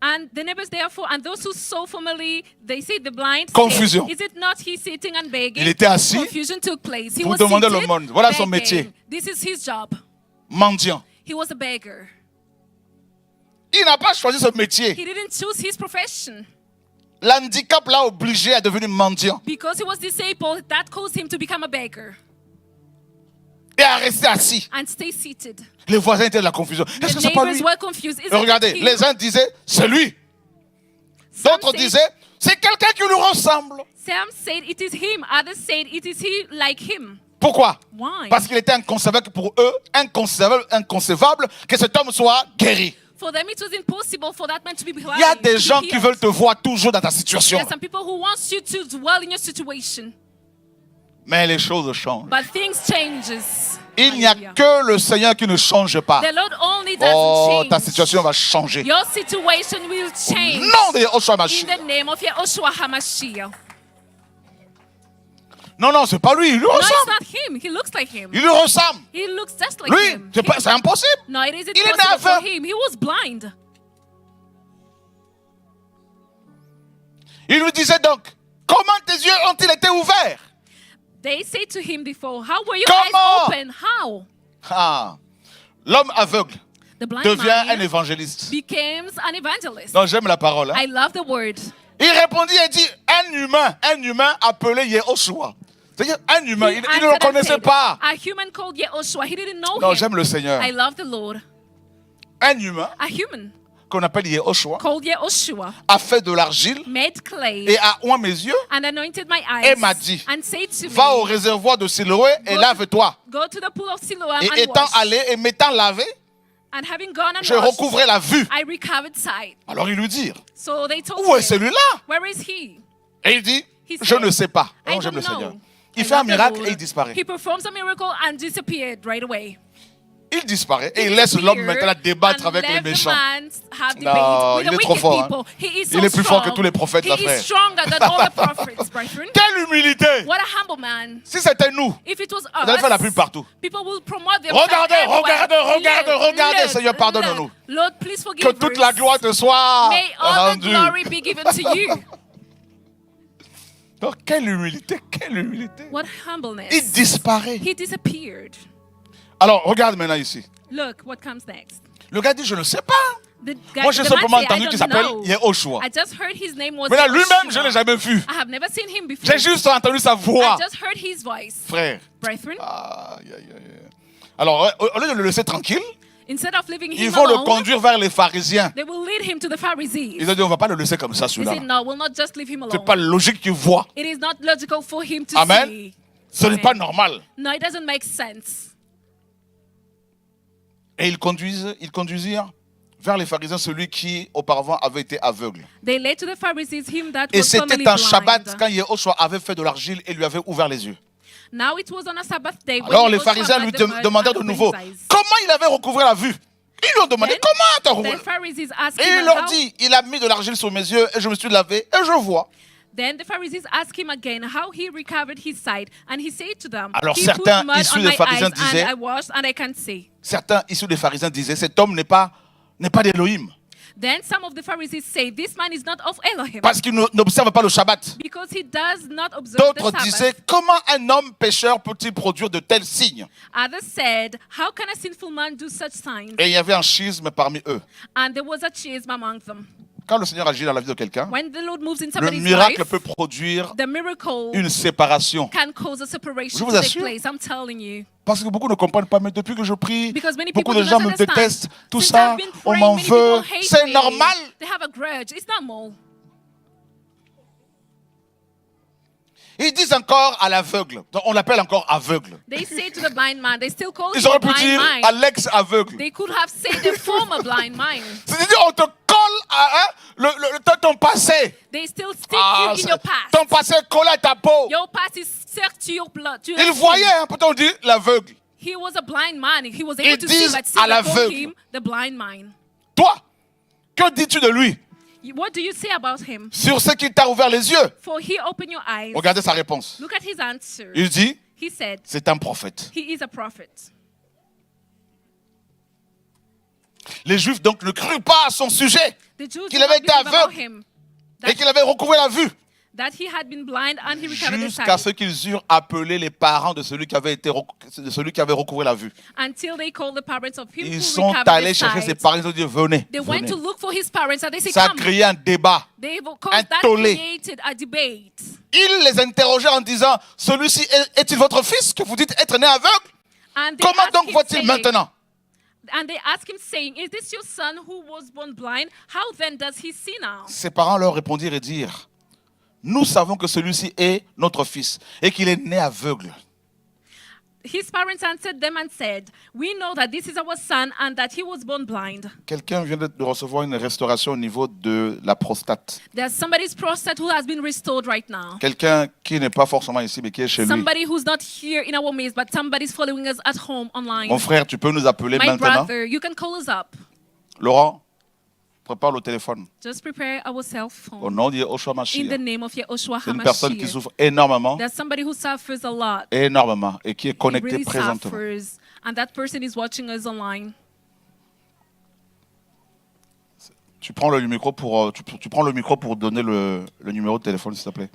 And the neighbors therefore, and those who saw formerly, they say the blind. Confusion. Is it not he sitting and begging? Il était assis Confusion took place. He pour was demander seated, l'aumône. Voilà son begging. métier. This is his job. Mendiant. He was a beggar. Il n'a pas choisi ce métier. He didn't choose his profession. L'handicap l'a obligé à devenir mendiant Because he was disabled, that caused him to become a beggar et à rester assis. and stay seated. Les voisins étaient de la confusion. The Est-ce que c'est pas neighbors lui? were confused. Is Et regardez, it him? les uns disaient, c'est lui. Some D'autres said- disaient, c'est quelqu'un qui lui ressemble. Some said it is him. Others said it is he like him. Pourquoi? Why? Parce qu'il était inconcevable pour eux, inconcevable que cet homme soit guéri. For them, it was impossible for that man to be blind. Il y a des to be gens qui healed. veulent te voir toujours dans ta situation. There are some people who want you to dwell in your situation, Mais les choses changent. but things changes. Il n'y a Hallelujah. que le Seigneur qui ne change pas. The Lord only doesn't Oh, change. ta situation va changer. Your situation will change. Non de Yahushua In Mashiach. the name of Yahushua HaMashiach. Non, c'est pas lui, il lui No, it's ressemble. not him. He looks like him. Il lui ressemble. He looks just like Lui, him. c'est impossible. No, it isn't Il est né possible for aveugle. him. He was blind. Il lui disait donc, comment tes yeux ont-ils été ouverts? They say to him before, how were your Comment? eyes open? How? Ah, l'homme aveugle The blind devient un man évangéliste. becomes an evangelist. Non, j'aime la parole. Hein. I love the word. Il répondit et dit, un humain appelé Yehoshua. C'est-à-dire un humain, He il ne answered le and connaissait said, pas. A human called Yehoshua. He didn't know Non, him. j'aime le Seigneur. I love the Lord. Un humain A human qu'on appelle Yehoshua called Yehoshua a fait de l'argile made clay et a oint mes yeux. and anointed my Et eyes m'a dit, and said to Va au me, réservoir de Siloé et Go- lave-toi. go to the pool of Siloam Et and étant wash. allé et m'étant lavé, And having gone and je washed, recouvrais la vue. I recovered sight. Alors ils lui dirent, So they told où est him, celui-là? where is he? Et il dit, He je said, ne sais pas. I Oh, j'aime don't le Seigneur. know. Il I fait un love the miracle Lord. et il disparaît. He performs a miracle and disappeared right away. Il disparaît et He il laisse l'homme disappeared maintenant débattre and avec les left the méchants. man have Non, debate with il the est trop wicked fort, hein. people. He is so Il est plus fort strong. que tous les prophètes, là, He frère. is stronger than all the prophets, brethren. Quelle humilité! What a humble man. Si c'était nous, If it was vous allez faire la us, pub partout. people will promote them. Regardez, regardez, Seigneur, pardonne-nous. Lord, please forgive Que toute la us. gloire te soit May all the rendue. glory be given to you. Oh, quelle humilité, quelle humilité. What humbleness. Il disparaît. He disappeared. Alors, regarde maintenant ici. Look what comes next. Le gars dit, je ne sais pas. The guy, Moi, j'ai the simplement man say, entendu I qu'il don't s'appelle know. Yehoshua. I just heard his name was Mais là, lui-même, je Yehoshua. ne l'ai jamais vu. I have never seen him before. J'ai juste entendu sa voix. I just heard his voice. Frère. Brethren, Aïe, aïe, aïe. Alors, au lieu de le laisser tranquille, instead of leaving ils him vont le alone, conduire vers les pharisiens. they will lead him to the Pharisees. Ils ont dit, on ne va pas le laisser comme ça, They celui-là. said, no, we'll not just leave him C'est alone. pas logique qu'il voit. It is not logical for him to Amen. see. Ce n'est Amen. pas normal. No, it doesn't make sense. Et ils conduisirent vers les pharisiens celui qui auparavant avait été aveugle. They led to the Pharisees him that Et was c'était formerly un blind. Shabbat quand Yehoshua avait fait de l'argile et lui avait ouvert les yeux. Now it was on a Sabbath day. when Alors he les was pharisiens lui covered the mud demandèrent de and nouveau opened his eyes. comment il avait recouvré la vue. Ils lui ont demandé Then comment tu as The recouvré. Pharisees asked Et him il leur how- dit, il a mis de l'argile sur mes yeux et je me suis lavé et je vois. Then the Pharisees asked him again how he recovered his sight, and he said to them, Alors he certains put mud issus on des my pharisiens eyes, disaient- and I washed, and I can see. Certains issus des pharisiens disaient, cet homme n'est pas d'Élohim Then some of the Pharisees say, this man is not of Elohim, parce qu'il n'observe pas le Shabbat. because he does not observe the D'autres Sabbath. disaient, comment un homme pécheur peut-il produire de tels signes? Others said, how can a sinful man do such signs? Et il y avait un schisme parmi eux. And there was a schism among them. Quand le Seigneur agit dans la vie de quelqu'un, When the Lord moves in le somebody's miracle life, peut produire the miracle une séparation. can cause a separation Je vous to take assure. place. I'm telling you. Parce que beaucoup ne comprennent pas, mais depuis que je prie, Because many beaucoup people de do gens not me understand. détestent, tout Since ça, I've been on praying, m'en many veut. people hate C'est me. normal. They have a grudge. It's normal. Ils disent encore à l'aveugle. Donc, on l'appelle encore aveugle. They say to the blind man, they still call Ils him a auraient pu blind dire man. à l'ex-aveugle. They could have said the former blind man. C'est-à-dire, on te colle à ton passé. They still stick Ah, you in your past. ton passé colle à ta peau. Your past is stuck to your blood. To your Il skin. voyait, hein, pourtant on dit l'aveugle. He was a blind man. He was Ils able to see, disent but still à they call l'aveugle. him the blind man. Toi, que dis-tu de lui What do you say about him? sur ce qu'il t'a ouvert les yeux? For he opened your eyes. Regardez sa réponse. Look at his answer. Il dit, He said, c'est un prophète. he is a prophet. Les Juifs donc ne crurent pas à son sujet The Jews qu'il did avait not été believe about aveugle him, et qu'il avait recouvré la vue. that he had been blind and he recovered his Jusqu'à ce sight. qu'ils eurent appelé les parents de celui qui avait recouvré la vue. Until they called the parents of him Ils who sont recovered allés his chercher ses sight. parents, ils ont dit venez. They went venez. to look for his parents and they said, Ça a come. créé un débat. They've un caused that tollé. created a debate. Ils les interrogèrent en disant, celui-ci est-il votre fils que vous dites être né aveugle? And they Comment asked donc him voit-il saying- maintenant? And they asked him saying, is this your son who was born blind? How then does he see now? Ses parents leur répondirent et dirent, nous savons que celui-ci est notre fils et qu'il est né aveugle. His parents answered them and said, we know that this is our son and that he was born blind. Quelqu'un vient de recevoir une restauration au niveau de la prostate. There's somebody's prostate who has been restored right now. Quelqu'un qui n'est pas forcément ici, mais qui est chez lui. Somebody who's not here in our midst, but somebody's following us at home online. Mon frère, tu peux nous appeler My maintenant. brother, you can call us up. Laurent, prépare le téléphone. Just prepare our cell Au phone. nom de Yeshua In the Mashiach. name of Yahushua C'est une personne qui HaMashiach. souffre énormément, There's somebody who suffers a lot. énormément, et qui est He connecté really présentement. suffers. And that person is watching us online. Tu prends le micro pour, tu prends le micro pour donner le numéro de téléphone, s'il te plaît.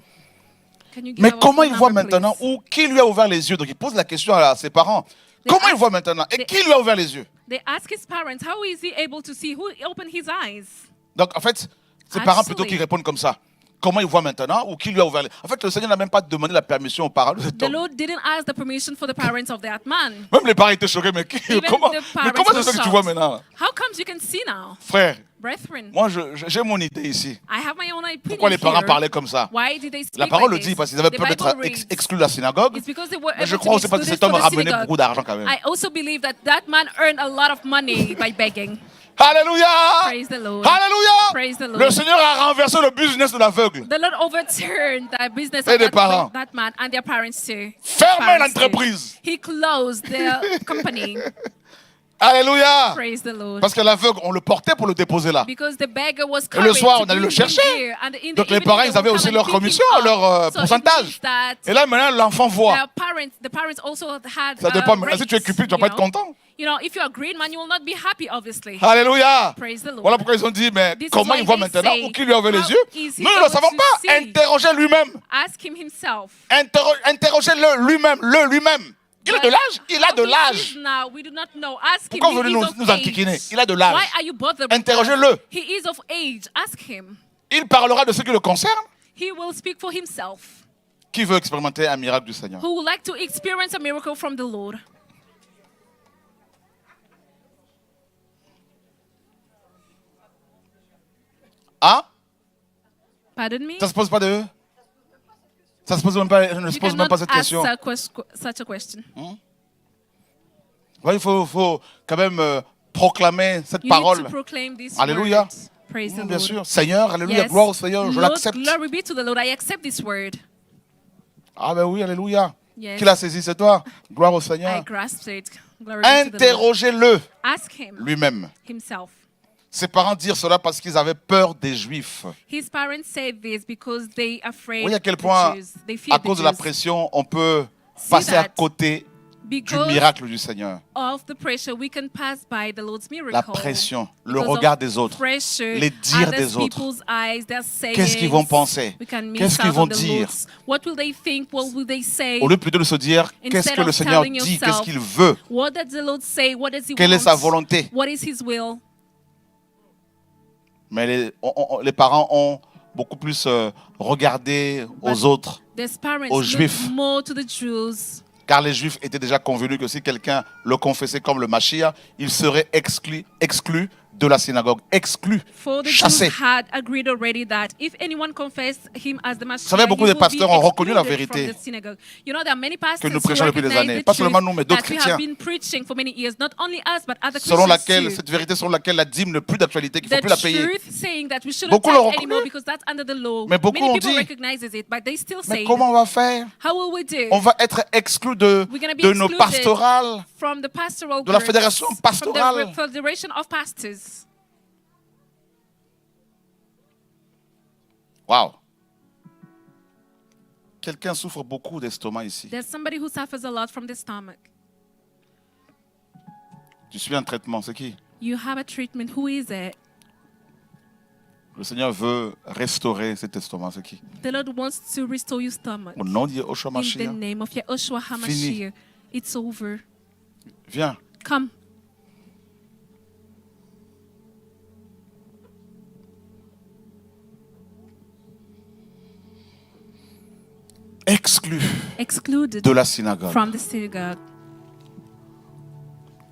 Can you give Mais our comment phone il voit number, maintenant, please? ou qui lui a ouvert les yeux? Donc il pose la question à ses parents. They Comment il ask- voit maintenant? Et they- qui lui a ouvert les yeux? They ask his parents, how is he able to see? Who opened his eyes? Donc en fait, ses parents plutôt qui répondent comme ça. Comment il voit maintenant ou qui lui a ouvert les yeux? En fait, le Seigneur n'a même pas demandé la permission aux parents de cet The homme. Lord didn't ask the permission for the parents of that man. Même les parents étaient choqués. Mais, Even comment, the mais parents comment were c'est ça que tu vois shocked. maintenant? How comes you can see now? Frère, Brethren, moi j'ai mon idée ici. I have my own opinion Pourquoi les parents here. parlaient comme ça? Why did they speak La parole like le dit this? parce qu'ils avaient The peur d'être Bible reads, exclus de la synagogue. it's because they were Mais je able to crois be aussi parce que excluded cet homme from the ramenait synagogue. beaucoup d'argent quand même. I also believe that that man earned a lot of money by begging. Alléluia! Praise the Lord. Alléluia! Praise the Lord. Le Seigneur a renversé le business de l'aveugle. The Lord overturned the business Et of des parents. that man and their parents too. Fermez Parents too. l'entreprise. He closed their company. Alléluia! Praise the Lord. Parce que l'aveugle, on le portait pour le déposer là. Because the beggar was Et le carried soir, to on allait le bring him chercher. here. And in the Donc les evening, parents, they ils avaient would aussi come leur and pick him commission, up. leur So it pourcentage. means that Et là, maintenant, l'enfant voit. the parents also had Ça dépend. Maintenant, rates, si tu es cupide, tu vas pas être content. You know, if you're a green man, you will not be happy, obviously. Alléluia! Praise the Lord. Voilà pourquoi ils ont dit, mais This is comment why il voit they maintenant say, ou qui lui a ouvert les how yeux? is he Nous ne le able savons to pas. see? Interrogez lui-même. Ask him himself. Interrogez-le lui-même. Il a de l'âge. Il a How de he is l'âge. now, we do not know. Ask him. Pourquoi He vous venez is nous, of nous age. enquiquiner? Il a de l'âge. Why are you bothered? with Interrogez-le. us? He is of age. Ask him. Il parlera de ce qui le concerne. He will speak for himself. Qui veut expérimenter un miracle du Seigneur? Who would like to experience a miracle from the Lord? Hein? Pardon me? Ça se pose pas de... Ça se pose même pas, ne se You pose même cannot pas cette ask question. such a question. Ouais, il faut quand même proclamer cette You parole. need to proclaim this Alléluia. word. Praise the Bien Lord. sûr. Seigneur, alléluia, Yes. gloire au Seigneur, je Lord, l'accepte. glory be to the Lord. I accept this word. Ah ben oui, alléluia. Yes. Qui l'a saisi, c'est toi. Gloire au I Seigneur. grasped it. Glory be to the Lord. Interrogez-le Ask him lui-même. himself. Ses parents dirent cela parce qu'ils avaient peur des Juifs. His parents said this because they afraid Vous voyez à quel the point, Jews. They feared à the cause de la Jews. pression, on peut See passer à that côté du Because miracle du Seigneur. of the pressure, we can pass by the Lord's miracle. La pression, le Because of regard des autres, pressure, les dires others des autres. people's eyes, their Qu'est-ce qu'ils vont sayings, penser? we can miss Qu'est-ce qu'ils out vont on the dire? Lord's. What will they think? What will they say? Au lieu plutôt de se dire, qu'est-ce Instead que le of Seigneur telling dit, yourself, qu'est-ce qu'il veut, What does the Lord say? What does He quelle est want? sa volonté. What is His will? Mais les parents ont beaucoup plus regardé aux But autres, Their parents aux look Juifs. more to the Jews. car les Juifs étaient déjà convenus que si quelqu'un le confessait comme le Mashiach, il serait exclu de la synagogue, exclu, For the chassé. Jews had agreed already that if anyone confessed him as the Messiah, savez, beaucoup he de will pasteurs be ont reconnu la excluded vérité from the synagogue. You know, there are many pastors nous who prêchons depuis des recognize années. the Pas seulement truth nous, mais d'autres that we chrétiens. have been preaching for many years, not only us, but other selon Christians laquelle, too. cette vérité selon laquelle la dîme n'a plus d'actualité, qu'il ne faut The plus la payer. truth saying that we shouldn't Beaucoup take l'ont reconnu. anymore because that's under the law. Mais beaucoup Many ont people dit, recognizes it, but they still Mais say, comment on va faire? how will we do On va être exclu de We're gonna be nos excluded pastorales. from the pastoral de la groups, fédération pastorale. from the Federation of Pastors? Waouh! Quelqu'un souffre beaucoup d'estomac ici. There's somebody who suffers a lot from the stomach. Tu suis un traitement, c'est qui? You have a treatment. Who is it? Le Seigneur veut restaurer cet estomac. C'est qui? The Lord wants to restore your stomach. Au nom de Yeshua In the Mashiach. name of Yeshua HaMashiach. It's over. Viens. Come. Exclu Excluded de la synagogue. from the synagogue.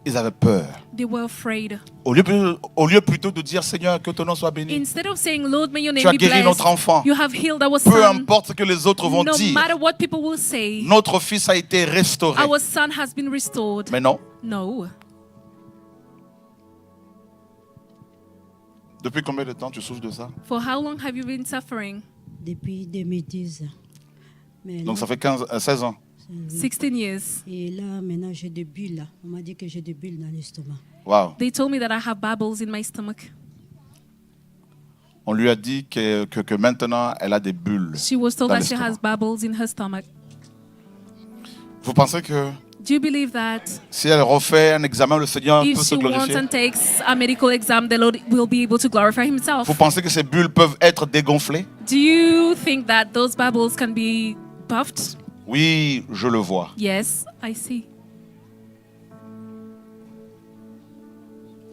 Ils avaient peur. They were afraid. Au lieu plutôt de dire Seigneur, que ton nom soit béni. Instead of saying, Lord, may your name Tu as be guéri blessed, notre enfant. you have healed our Peu son. importe ce que les autres vont No dire. matter what people will say, Notre fils a été restauré. our son has been restored. Mais non. No. Depuis combien de temps tu souffres de ça? For how long have you been suffering? Depuis 2010. Mais Donc là, ça fait 16 ans. 16 years. et là, maintenant, j'ai des bulles. Là. On m'a dit que j'ai des bulles dans l'estomac. Wow. They told me that I have bubbles in my stomach. On lui a dit que maintenant elle a des bulles. She was told dans that she has l'estomac. bubbles in her stomach. Vous pensez que Do you believe that si elle refait un examen, le Seigneur if peut se she wants glorifier? and takes a medical exam, the Lord will be able to glorify himself? Vous pensez que ces bulles peuvent être dégonflées? Do you think that those bubbles can be puffed? Oui, je le vois. Yes, I see.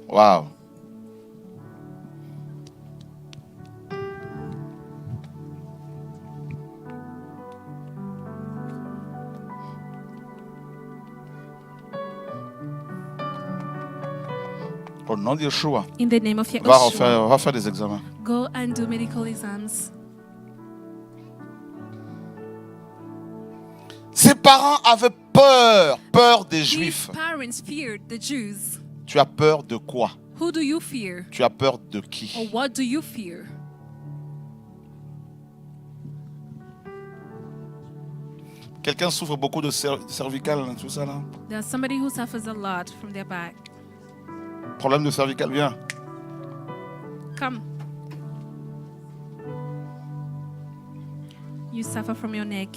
Wow. Au nom de Yeshua, In the name of on va Yeshua, faire des examens. go and do medical exams. Ses parents avaient peur des These Juifs. parents feared the Jews. Tu as peur de quoi? Who do you fear? Tu as peur de Or qui? what do you fear? Quelqu'un souffre beaucoup de cervical, tout ça là. There's somebody who suffers a lot from their back. Problème de cervical, viens. Come. You suffer from your neck.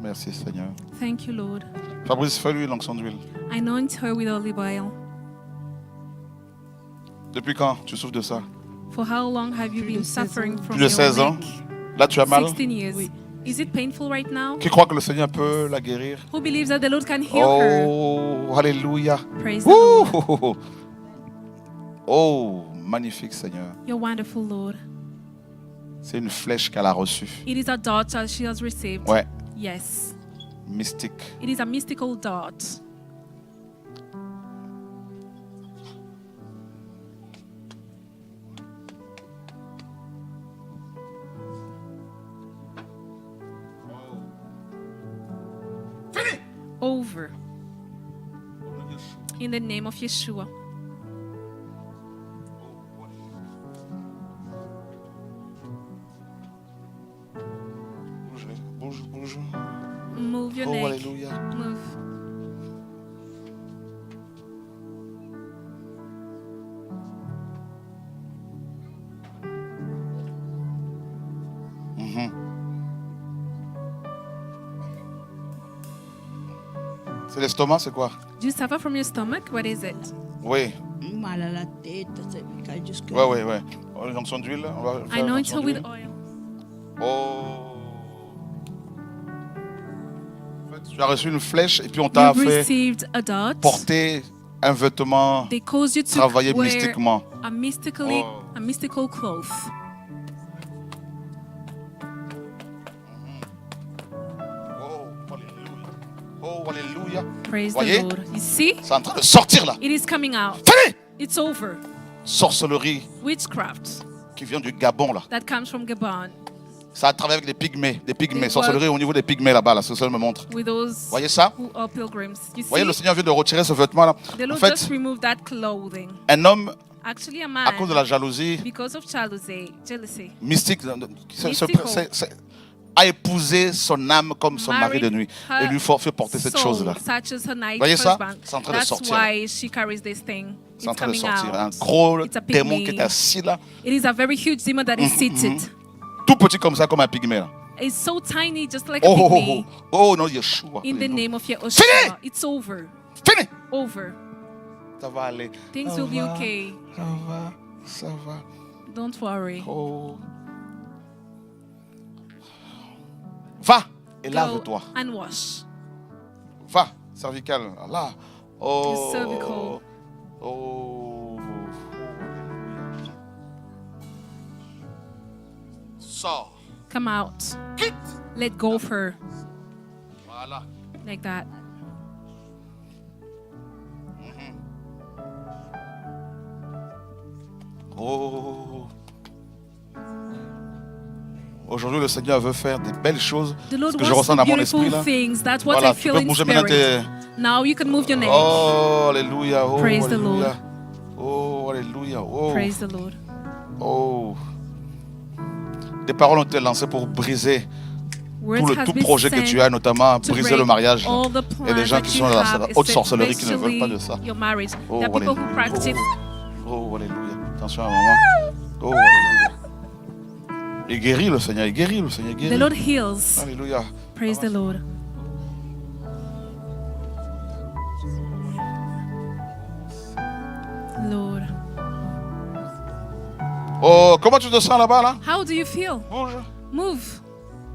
Merci Seigneur. Thank you, Lord. Fabrice, fais-lui l'onction d'huile. Anoint her with olive oil. Depuis quand tu souffres de ça? For how long have you Plus been de 16 suffering ans. from Plus de your 16 ans. neck? Là, tu as mal. 16 years. Oui. Is it painful right now? Qui croit que le Seigneur peut la guérir? Who believes that the Lord can heal her? Oh, alléluia. Praise the Lord. Ouh. Oh, magnifique Seigneur. You're wonderful, Lord. C'est une flèche qu'elle a reçue. It is a dart that she has received. Ouais, Yes. mystique. It is a mystical dart. Over. In the name of Yeshua. Bouge, bouge. Move your Oh, neck. alléluia. Move. C'est l'estomac, c'est quoi? Do you suffer from your stomach? What is it? Oui, Mal à la tête, cervical jusque. ouais. Oh, l'onction d'huile, on va faire Anoint l'onction her with d'huile. oil. Oh. En fait, tu as reçu une flèche et puis on t'a You've fait received a dart. porter un vêtement They caused you to travaillé wear mystiquement. a mystical cloth. Oh, alléluia. Praise Voyez? the Lord. You see? C'est en train de sortir là. It is coming out. Fini! It's over. Sorcellerie Witchcraft qui vient du Gabon là. that comes from Gabon. Ça a travaillé avec des pygmées. They Sorcellerie au niveau des pygmées là-bas, là, ce que ça me montre. With those Voyez ça? who are pilgrims. You Voyez, le see? Seigneur vient de retirer ce vêtement là. The En Lord fait, just removed that clothing. un homme, Actually, a à cause de la man, jalousie because of jealousy, mystique, Mystical. a épousé son âme comme son mari de nuit. Et lui fait porter cette soul chose là. such as her night Voyez ça? husband. C'est en train de That's sortir. why she carries this thing. C'est en It's train de coming sortir. Un out. gros It's a démon pygmy. qui est assis là. It is a very huge demon that is seated. Tout petit comme ça, comme un pygmée là. It's so tiny, just like Oh, a oh, oh, pygmy. oh. Oh non, Yeshua. In the Alléluia. name of Fini! Yeshua, it's over. Fini! Over. Ça va aller. Things Ça will be va, okay. Ça va, ça va. Don't worry. Oh. Va et Go lave-toi. and wash. Va, cervical. Là. Oh. Your cervical. Oh. Sors. Come out. Quitte. Let go of her. Voilà. Like that. Oh. Aujourd'hui, le Seigneur veut faire des belles choses. The Lord Ce que je wants ressens to dans mon beautiful esprit là. things. That's what Voilà, I tu feel peux in bouger maintenant spirit. tes... Now you can move your neck. Oh, alléluia. Oh, Praise the alléluia. Lord. Oh, alléluia. Oh. Praise the Lord. Oh. Des paroles ont été lancées pour briser Words has tout been projet que sent tu as, notamment to briser break le mariage. all the Il y a des plans gens that qui you sont dans have, la haute sorcellerie qui ne veulent pas de especially ça. your marriage. Oh, There are people who alléluia. practice. Oh, alléluia. Attention à maman. Oh, alléluia. Il guérit le Seigneur, il guérit le Seigneur, il The guérit. Lord heals. Alléluia. Praise the Lord. Lord. Oh, comment tu te sens là-bas, là? How do you feel? Bouge. Move.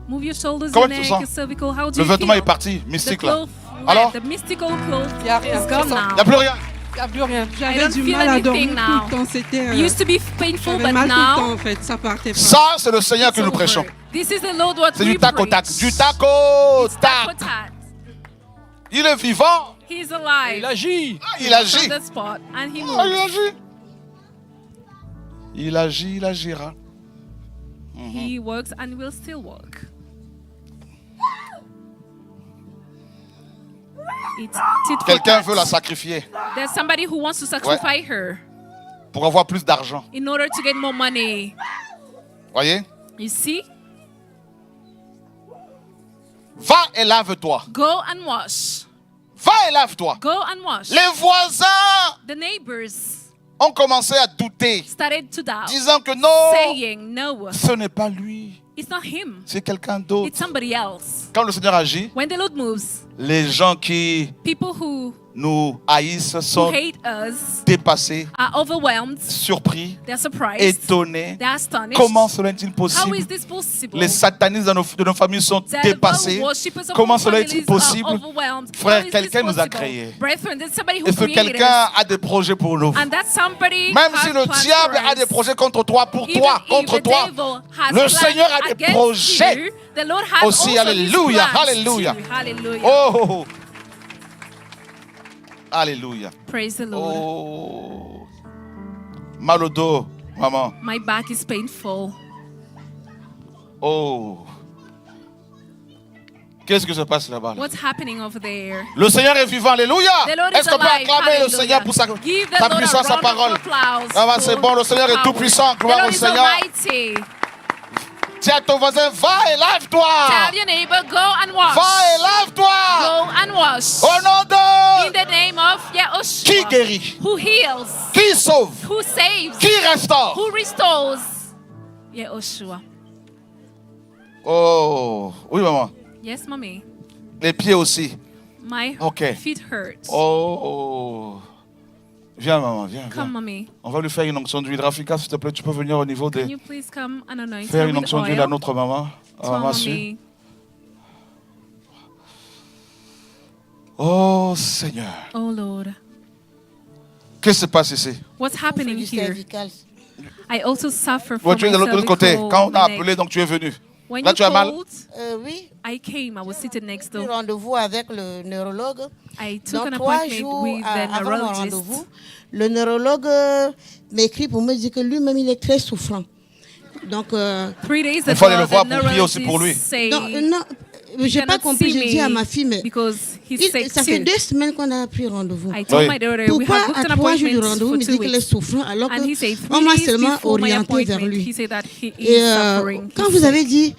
Move your shoulders, Comment your tu te neck, sens? your cervical. How do Le you vêtement feel? est parti, The mystique là. cloth, Alors? the mystical cloth Il y a rien. is gone C'est ça. Il n'y a now. plus rien. Il n'y a plus rien. I J'avais don't du feel mal à dormir anything tout now. le temps. C'était. It used to be painful, J'avais but mal tout le temps now en fait. Ça partait pas. Ça, c'est le Seigneur que it's nous prêchons. over. This is the Lord what C'est we du tac au tac. preach. Du tac au It's tac au tac. tac. Il est vivant. He's alive. Il agit. Il agit. On the spot, and he Ah, il moves. agit. Il agit, il agira. He works and will still work. It's tit for Quelqu'un tat. veut la sacrifier There's somebody who wants to sacrifice her pour avoir plus d'argent. in order to get more money. Voyez? You see? Va et lave-toi. Go and wash. Va et lave-toi. Go and wash. Les voisins The neighbors ont commencé à douter, started to doubt, disant que non, saying, no, ce n'est pas lui, it's not him. c'est quelqu'un d'autre. It's somebody else. Quand le Seigneur agit, When the Lord moves, les gens qui people who nous haïssent sont hate us dépassés, are overwhelmed. surpris, They're surprised. étonnés. They're astonished. Comment cela est-il How possible? is this possible? Les satanistes de nos familles sont The dépassés. worshippers of Comment our cela est-il families possible? are overwhelmed. Frère, How is quelqu'un this nous a possible? créés. Brethren, there's somebody who Et ce created quelqu'un us. a des projets pour nous. And that somebody Même has si le plans diable for a us. des projets contre toi, pour Even toi, if contre the toi, devil has le plans Seigneur a des against projets you, the Lord has aussi. also these Alléluia, plans alléluia. too. Hallelujah. Oh! Alléluia. Praise the Lord. Oh! Mal au dos, maman. My back is painful. Oh! Qu'est-ce qui se passe là-bas? Là? What's happening over there? Le Seigneur est vivant, alléluia! The Lord is Est-ce qu'on peut alive. acclamer le Hallelujah. Seigneur pour sa Give the Lord puissance, a sa round parole? of applause Ah bah, for c'est bon, le Seigneur est power. tout puissant, The gloire Lord au is Seigneur. almighty. Dis à ton voisin, va et lave-toi! Tell your neighbor, go and wash. Va et lave-toi! Go and wash. Au nom In de the name of qui Yahushua, guérit, who heals, qui sauve, who saves, qui restaure. who restores. Yahushua. Oh, oui maman. Yes, mommy. Les pieds aussi. My Ok. feet hurt. Oh. Viens maman, viens. Come, viens. mommy. On va lui faire une onction d'huile. Rafika, s'il te plaît, tu peux venir au niveau Can des... you please come and anoint Faire her une with onction d'huile à oil? notre maman. À To our maman Sue. mommy. Oh Seigneur. Oh Lord, Qu'est-ce qui se passe ici? what's happening Du here? cervical. I also suffer Ouais, from tu es de my l'autre côté. cervical Quand on a neck. appelé, donc tu es venu. When Là, you tu as mal? called, Oui, I came. I was sitting next j'ai eu door. rendez-vous avec le neurologue. I took Donc, an 3 appointment jours with the avant mon neurologist. rendez-vous, le neurologue m'écrit pour me dire que lui-même, il est très souffrant. Donc, 3 days Il fallait ago, le voir the pour prier aussi pour lui. neurologist say non, j'ai pas cannot compris. see J'ai dit à me ma fille, mais because he's sick ça fait too. 2 semaines qu'on a pris rendez-vous. I told Oui. my daughter we Pourquoi had booked à an 3 jours de appointment rendez-vous, for il me 2 dit qu'il est weeks. souffrant alors And he said qu'on 3 m'a days seulement before my orienté vers appointment, lui. he said that he Et is suffering. quand vous avez dit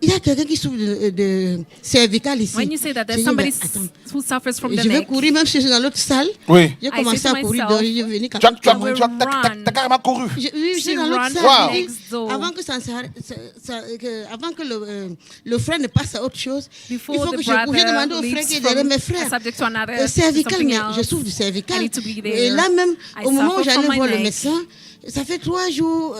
il y a quelqu'un qui souffre de cervical ici. When you say that J'ai there's dit, somebody attends. who suffers from Et the je vais neck, courir, même si je suis dans l'autre salle. Oui. J'ai I commencé say à to courir, myself, donc je vais venir quand Tu as, même. tu as- will tu as- t'as- run. t'as carrément couru. Oui, je suis dans She l'autre run salle. next door. Avant que avant que le frère ne passe à autre chose, before il faut the que je cours. J'ai demandé brother au frère leads qui est derrière from mes a frères. subject to another, Cervical, something mais je else. souffre du cervical. I need to be Et there. là même, I au moment où suffer from j'allais my voir le neck. médecin, ça fait 3 jours.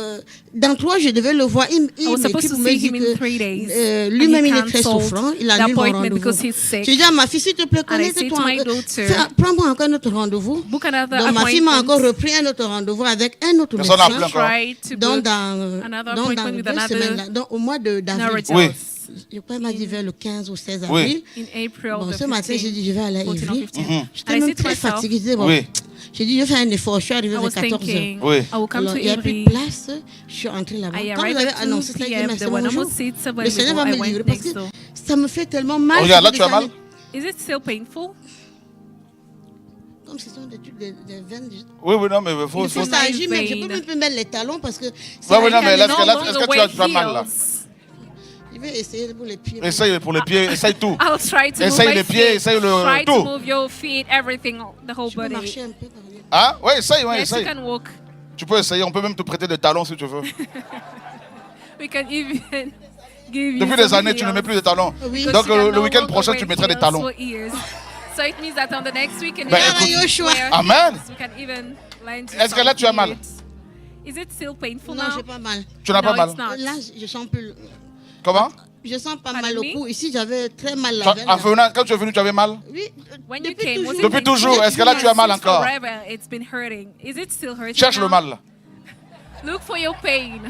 Dans 3 je devais le voir. Il I was supposed m'écrit to pour me see dire him in 3 days. que lui-même And he il est très cancelled souffrant. Il a the annulé mon appointment rendez-vous. because he's sick. J'ai dit à ma fille, s'il te plaît, And I say connecte-toi. to my daughter, Prends-moi encore un autre rendez-vous. book another Donc ma fille m'a appointment. encore repris un autre rendez-vous avec un autre Personne n'a médecin. appelé encore. Try to Donc book dans, another donc dans appointment with 2 another semaines, là, donc au mois d'avril. narrative. Oui. Je crois qu'elle m'a dit vers le 15 ou 16 Oui. avril. In April, Bon, the ce matin, j'ai 15th, dit, je vais aller à 14 or Ivry. 15th. J'étais And I même said to très myself, fatiguée. Je disais, bon, Oui. j'ai dit, je vais faire un effort. Je suis arrivée I vers was 14 heures. thinking, Oui. I will come Alors, to il n'y a plus de Ivry. place. Je suis entrée là-bas. I Quand vous arrived avez at 2 annoncé ça, j'ai dit, p.m. mais There c'est were mon no more jour. seats Le available. Seigneur va I me went livrer parce next que door. ça me fait tellement mal. Regarde, là, Ça tu as fait mal? des Is it still painful? Comme ce sont des trucs des veines. Oui, oui, non, mais il faut. Il faut It's ça my agit, mais je vein. peux même plus mettre les talons parce que Ouais, oui, non, mais là, I est-ce can que là, no est-ce longer que tu as wear mal là? heels. je vais essayer pour les pieds. Essaye pour les pieds, essaye tout. I'll try to Essaye move les my pieds, feet. essaye le Try to tout. move your feet, everything, the whole Je peux body. marcher un peu. Quand même. Hein? Oui, essaye, ouais, Yes, you essaye. can walk. Tu peux essayer, on peut même te prêter des talons si tu veux. We can even give you Depuis des some années, tu ne heels. mets plus de talons. Oui. Because Donc you can le no week-end longer prochain, wear tu mettrais des heels talons. for ears. So it means that on the next week, Ben, even écoute. Yoshua. wear Amen. heels. We can even lend you Est-ce que là, some tu as mal? heels. Is it still painful Non, now? j'ai pas mal. Tu n'as No, pas mal. it's not. Là, je sens plus. Comment? Je sens pas Pardon mal au me? cou. Ici, j'avais très mal Tu la as- veine. en venant- Quand tu es venu, tu avais mal? Oui, When you depuis came, was toujours. it Depuis toujours, est-ce que là, tu as mal Since encore? forever, it's been hurting. Is it still hurting Cherche now? le mal. Look for your pain.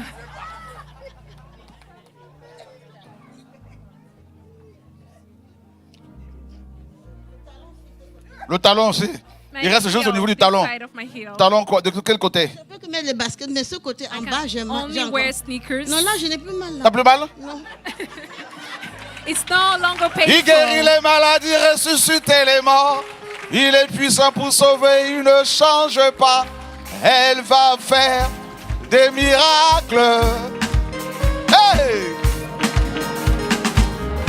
Le talon aussi. Il reste juste au niveau du talon. Side of my heel. Talon quoi? De quel côté? Je peux que mettre les baskets, mais ce côté en I bas, can j'ai mal. only j'ai encore- wear sneakers. Non, là, je n'ai plus mal. Là. T'as plus mal? Non. It's no longer Il guérit painful. les maladies, ressuscite les morts. Il est puissant pour sauver, il ne change pas. Elle va faire des miracles. Hey!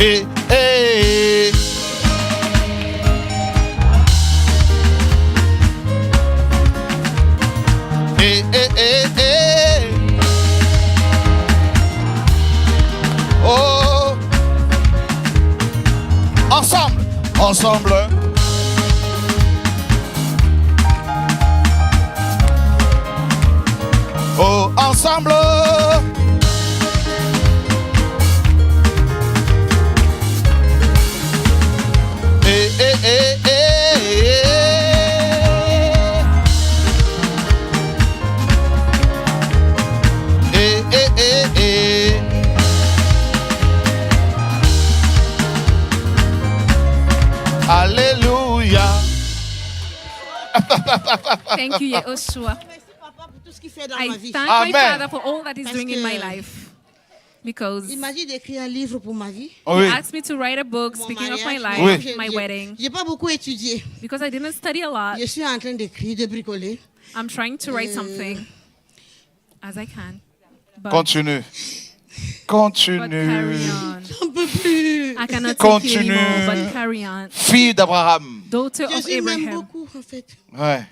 Et, et, et. Oh! Ensemble, ensemble. Oh, ensemble. Et. Alléluia. Thank you, Yehoshua. Merci, papa, pour tout ce qu'il fait dans I ma vie. thank Amen. my Father for all that He's Parce doing in my que- life. Because Il m'a dit d'écrire un livre pour ma vie. Oui. He asked me to write a book Mon speaking of my mariage. life, Oui. my wedding. J'ai pas beaucoup étudié. Because I didn't study a lot, Je suis en train d'écrire, de bricoler. I'm trying to write something as I can. But, Continue. but Continue. carry on. J'en peux plus. I cannot take it Continue. anymore, but carry on. Fille d'Abraham. Daughter of Jésus m'aime Abraham. beaucoup, en fait. Ouais.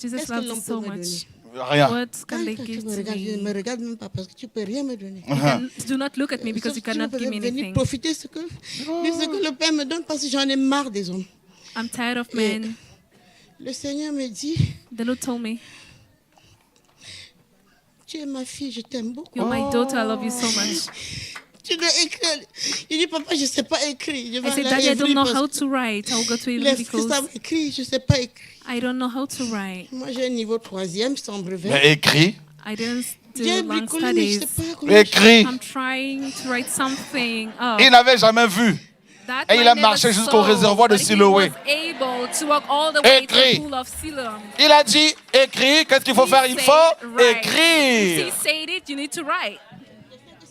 Jesus Qu'est-ce que loves l'on you so peut me much. donner? Rien. What can Quand they tu give me to regardes, je ne me? me regarde même pas parce que tu peux rien me donner. Do not look at me because Sauf you que tu cannot peux give me venir anything. profiter de ce que le Père me donne parce que j'en ai marre des hommes. I'm tired of men. Le Seigneur me dit, The Lord told me, tu es ma fille, je t'aime beaucoup. you're my daughter, I love you so much. Tu dois écrire. Il dit, papa, je ne sais pas écrire. Je vais I said, aller à Daddy, I don't Évry know parce how que to write. I'll go to les Evelyn frères because savent écrire, je ne sais pas écrire. I don't know how to write. Moi, j'ai un niveau 3e sans brevet. Mais écris. I didn't J'ai do long bricolé, mais je ne sais studies. pas comment. Écris. I'm trying to write something. Oh, Il n'avait jamais vu. that Et il man a never marché jusqu'au saw, réservoir de but he Siloé. was able to walk all the way to Écris. the pool of Siloam. Il a dit, écris. Qu'est-ce qu'il faut faire? Il He faut said, write. écrire. He said it, you need to write.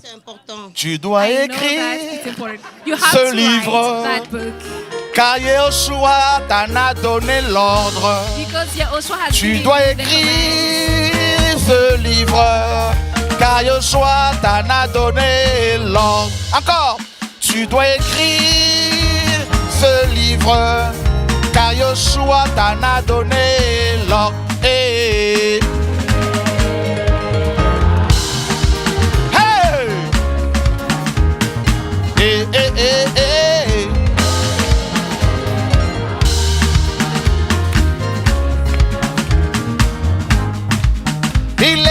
C'est important. Tu dois I know that it's écrire. important. You have Ce to livre. write that book. Car Yeshua t'en a donné l'ordre. Because Yahushua has Tu given dois you the command. écrire ce livre car Yoshua t'en a donné l'ordre. Encore, tu dois écrire ce livre, car Yoshua t'en a donné l'ordre. Hey! Hey, hey, hey, hey. Il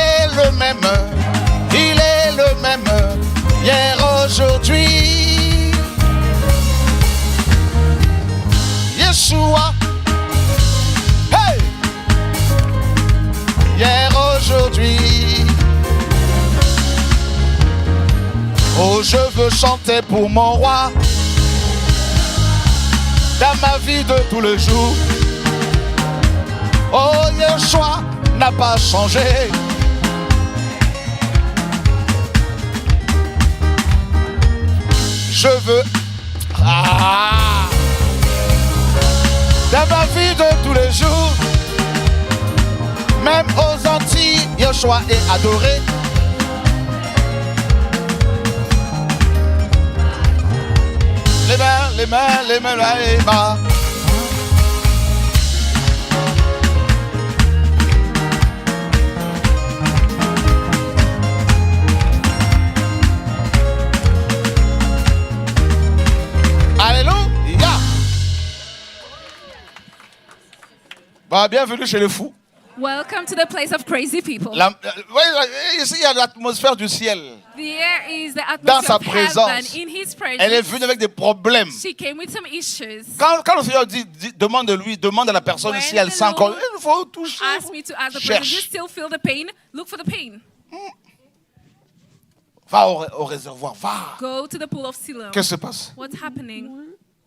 est le même, hier, aujourd'hui. Yeshua, hey, hier, aujourd'hui. Oh, je veux chanter pour mon roi dans ma vie de tous les jours. Oh, Yeshua n'a pas changé. Je veux dans ma vie de tous les jours, même aux Antilles, Yeshua est adoré. Les mains, là, les mains. Alléluia. Bah, bienvenue chez les fous. Welcome to the place of crazy people. Ici, il y a l'atmosphère du ciel. There is the Dans sa atmosphere of présence. heaven. In his presence. Elle est venue avec des problèmes. She came with some issues. Quand le Seigneur demande à la personne When si elle the sent encore, Lord il faut toucher. Ask me to ask the person, you Cherche. still feel the pain? Look for the pain. Va au réservoir, va. Go to the pool of Siloam. Qu'est-ce qui se passe? What's happening?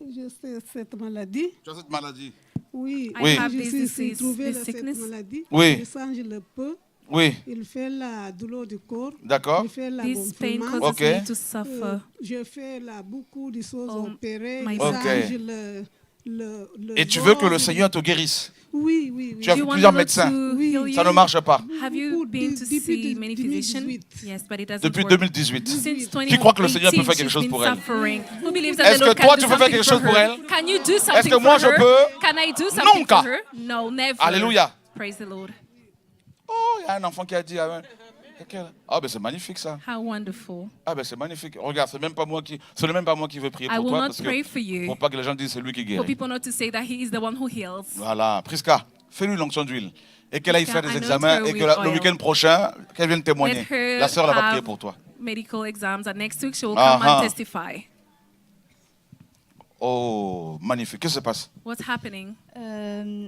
Je sais cette maladie. Tu as cette maladie. Oui. I have Je this suis disease, trouvé this cette sickness. maladie. Oui. Je change le peu. Oui, Il fait la douleur du corps. d'accord. Il fait la This pain gonflement. causes Ok. me to suffer. Je fais beaucoup de choses Oh, opérées. my Il God. change le Et tu veux que le bord. Seigneur te guérisse. Oui, oui, oui. Tu as Do you want plusieurs the Lord médecins. to Oui. heal you? Ça ne marche pas. Have you Beaucoup been to depuis see many physicians? 2018. Yes, but it doesn't Depuis work. 2018. Since Qui croit que le Seigneur peut 2018, faire quelque chose she's pour been elle? suffering. Who believes that Est-ce the Lord que can toi, do tu peux faire something quelque for chose pour her? elle? Can you do something que moi, for je her? peux? Can I do something Nunca. for her? No, never. Alléluia. Praise the Lord. Oh, il y a un enfant qui a dit. Ah, ben c'est magnifique ça. How wonderful. Ah, ben c'est magnifique. Regarde, ce n'est même pas moi qui veux prier I pour will toi. not Parce pray que, for you. pour pas que les gens disent c'est lui qui For guérit. people not to say that he is the one who heals. Voilà. Priska, fais-lui l'onction d'huile. Et qu'elle aille Priska, faire des anoint examens her et que with le oil. week-end prochain, qu'elle vienne témoigner. Let her La sœur, elle va have prier pour toi. medical exams, and next week she will Ah, come ah. and testify. Oh, magnifique. Qu'est-ce qui se passe? What's happening?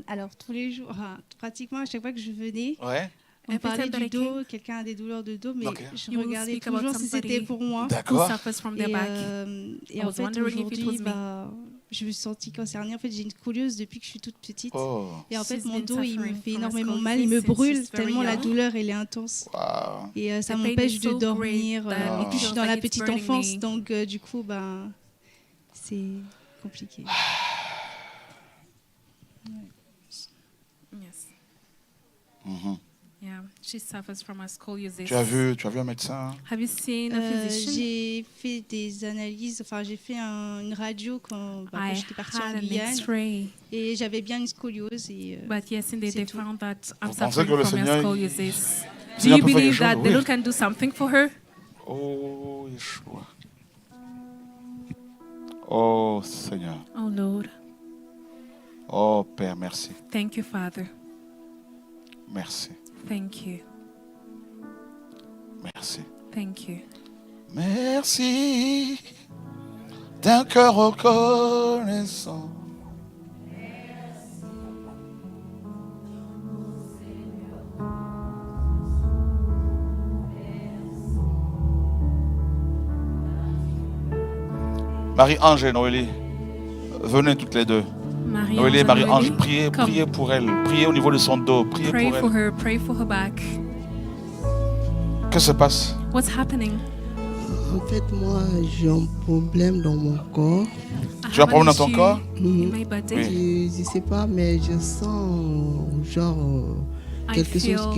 Alors, tous les jours, enfin, pratiquement à chaque fois que je venais, Ouais. on Every parlait time that du I dos, came, quelqu'un a des douleurs de dos, mais Ok. je You will regardais speak about toujours si somebody c'était pour moi. Who D'accord. suffers from their Et, back? et I en was fait, wondering if it aujourd'hui, was me. je me suis sentie concernée. En fait, j'ai une scoliose depuis que je suis toute petite. Oh. Et en fait, She's mon been dos, il me suffering fait from a énormément scoliosis mal. Il me since brûle she's very tellement la young. douleur, elle est intense. Wow. Et ça The pain m'empêche is de so dormir. great that Et puis, je suis it dans feels la like it's petite burning enfance. me. Donc, du coup, c'est compliqué. Yes. Mhm. Yeah, she suffers from a scoliosis. Tu as vu un médecin? Hein? Have you seen a physician? J'ai fait des analyses, enfin j'ai fait une radio quand I j'étais partie en had an Guyane X-ray, et j'avais bien une scoliose. Et, but yes, indeed, c'est they tout. found that I'm Vous pensez suffering que le from a Seigneur, scoliosis. Do Seigneur you peut faire believe quelque that chose? the Oui. Lord can do something for her? Oh, Yeshua. Oh, Seigneur. Oh Lord, Oh, Père, merci. thank you, Father. Merci. Thank you. Merci. Thank you. Merci d'un cœur reconnaissant. Marie-Ange et Noélie, venez toutes les deux. Marie, Noélie et Marie-Ange, priez, come. priez pour elle. Priez au niveau de son dos. Priez Pray pour for elle. her. Pray for her back. Qu'est-ce qui se passe? What's happening? En fait, moi, j'ai un problème dans mon corps. I Tu as un have problème an dans ton issue corps? in my body. Oui. Je sais pas, mais je sens genre I quelque feel chose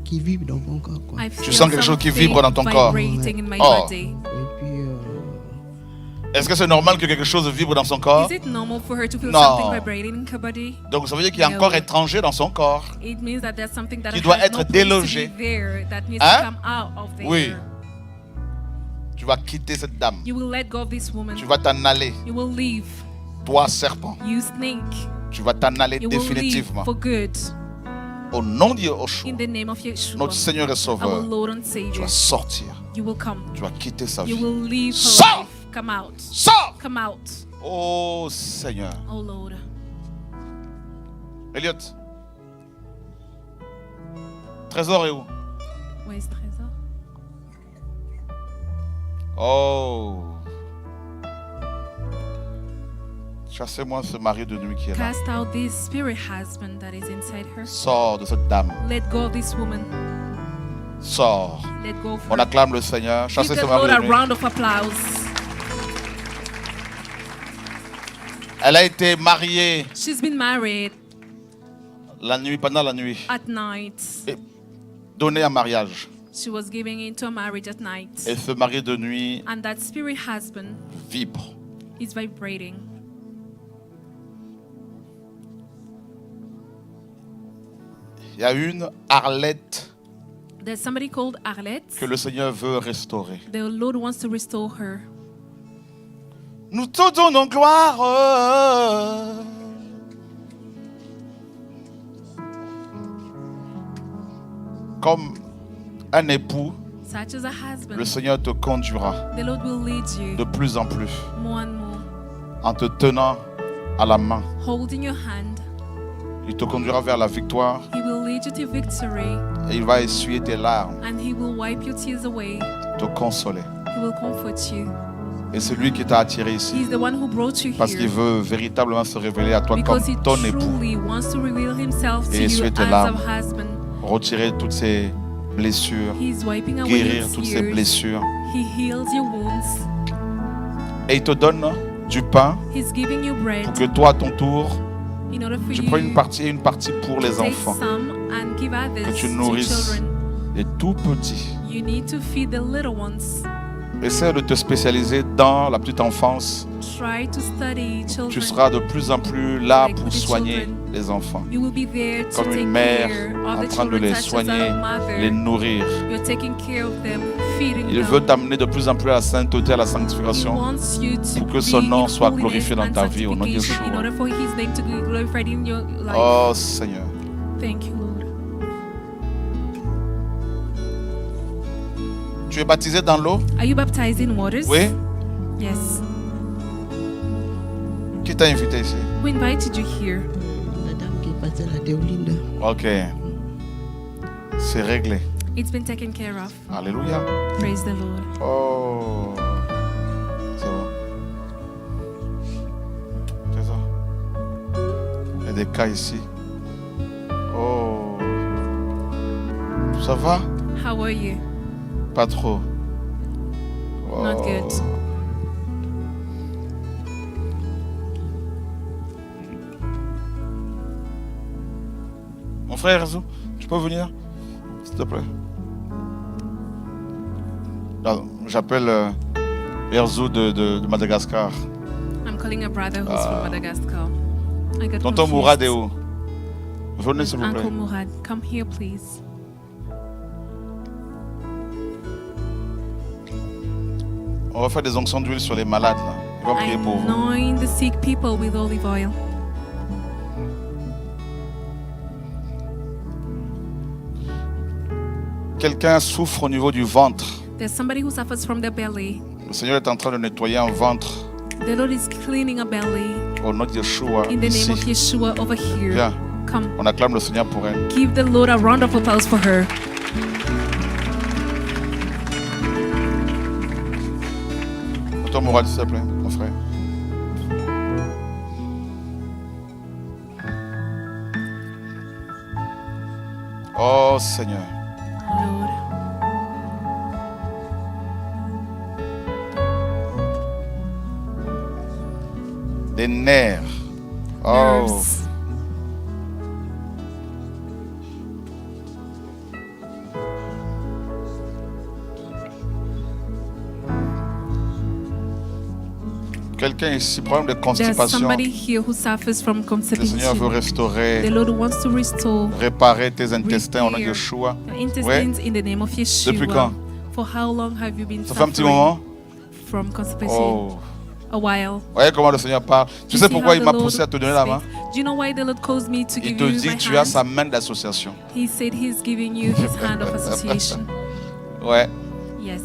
qui vibre dans mon corps, quoi. I feel sens quelque chose qui something vibre dans ton corps. vibrating in my Oh. body. Et puis, Est-ce que c'est normal que quelque chose vibre dans son corps? Is it normal for her to feel No. something vibrating in her body? Donc ça veut dire qu'il y a un No. corps étranger dans son corps. It means that there's something that Qui doit has être no place délogé. to be there, that needs Hein? to come out of there. Oui. Tu vas quitter cette dame. You will let go of this woman. Tu vas t'en aller. You will leave. Toi, serpent. You snake. Tu vas t'en aller You will leave définitivement. for good. Au nom de Yeshua, In the name of Yeshua, notre Seigneur et our Sauveur, Lord and tu Savior, vas sortir. you will come. Tu vas quitter sa You vie. will leave her Sors! life. Come out. Sors! Come out. Oh Seigneur. Oh Lord. Elliot. Trésor est où? Where is Trésor? Oh. Chassez-moi ce mari de nuit qui est là. Cast out this spirit husband that is inside her. Sors de cette dame. Let go of this woman. Sors. Let go of On her. acclame le Seigneur. Give Chassez the ce Lord mari a de nuit. round of applause. Elle a été mariée She's been married la nuit, pendant la nuit. at night. Et donnée en mariage. She was giving into a marriage at night. Et ce mari de nuit And that spirit husband vibre. is vibrating. Il y a une Arlette There's somebody called Arlette. que le Seigneur veut restaurer. The Lord wants to restore her. Nous te donnons gloire. Comme un époux, Such as a husband, le Seigneur te conduira the Lord will lead you de plus en plus more and more. en te tenant à la main. Holding your hand, Il te conduira vers la victoire He will lead you to victory et il va essuyer tes larmes, and He will wipe your tears away. te consoler. He will comfort you. Et c'est lui qui t'a attiré ici He's the one who brought you parce qu'il here veut véritablement se révéler à toi comme because He ton époux. truly wants to reveal Himself to Et you essuyer tes as a larmes. husband. Retirer toutes ces blessures, He's wiping away guérir your toutes ces tears. blessures. He heals your wounds. Et il te donne du pain He's giving you bread pour que toi, à ton tour, in order for tu you prends une partie et une partie pour les to take enfants. some and give others Que tu to nourrisses children. les tout petits. You need to feed the little ones. Essaie de te spécialiser dans la petite enfance. Try to study children. Tu seras de plus en plus là Like pour with the soigner children. les enfants. You will be there to Comme take une mère care en of the train de children, les such as soigner, a mother. les nourrir. You're taking care of them, feeding Il them. veut t'amener de plus en plus à la sainteté, à la He sanctification. wants you to pour que be son nom in soit holiness glorifié dans and ta vie, au nom de sanctification in Yeshua. order for His name to be glorified in your life. Oh Seigneur. Thank you, Lord. Tu es baptisé dans l'eau? Are you baptized in waters? Oui. Yes. Qui t'a invité ici? Who invited you here? La dame qui est passée là, Déolinda. Ok. C'est réglé. It's been taken care of. Alléluia. Praise the Lord. Oh. C'est bon. C'est ça. Il y a des cas ici. Oh. Ça va? How are you? Pas trop. Not good. Mon frère Erzou, tu peux venir? S'il te plaît. Ah, j'appelle Erzou de Madagascar. I'm calling a brother who's from Madagascar. I got Tonton confused. Mourad est où? Venez s'il vous Uncle plaît. Mourad, come here, please. On va faire des onctions d'huile sur les malades là. On va prier pour vous. Anoint the sick people with olive oil. Quelqu'un souffre au niveau du ventre. There's somebody who suffers from the belly. Le Seigneur est en train de nettoyer un ventre. The Lord is cleaning a belly. Au nom de Yeshua, In the name of ici. Yeshua over here. Viens, Come. on acclame le Seigneur pour elle. Give the Lord a round of applause for her. Tonton Mourad, s'il te plaît, mon frère. Oh Seigneur. Lord. Des nerfs. Oh. Nerves. quelqu'un ici, problème de There's constipation. somebody here who suffers from Le Seigneur veut constipation. The restaurer, Lord wants to restore réparer tes intestins au nom de repair Yeshua. your intestines in the name of Yeshua. Depuis quand? For how long have you been Ça fait un petit suffering moment. from constipation? Oh. A while. Voyez comment le Seigneur parle. Tu You sais see pourquoi how il the m'a Lord poussé à te donner la main? speaks? Do you know why the Lord calls me to Il give te you dit my que tu as hand? sa main d'association. He said he's giving you his hand of association. Ouais. Yes.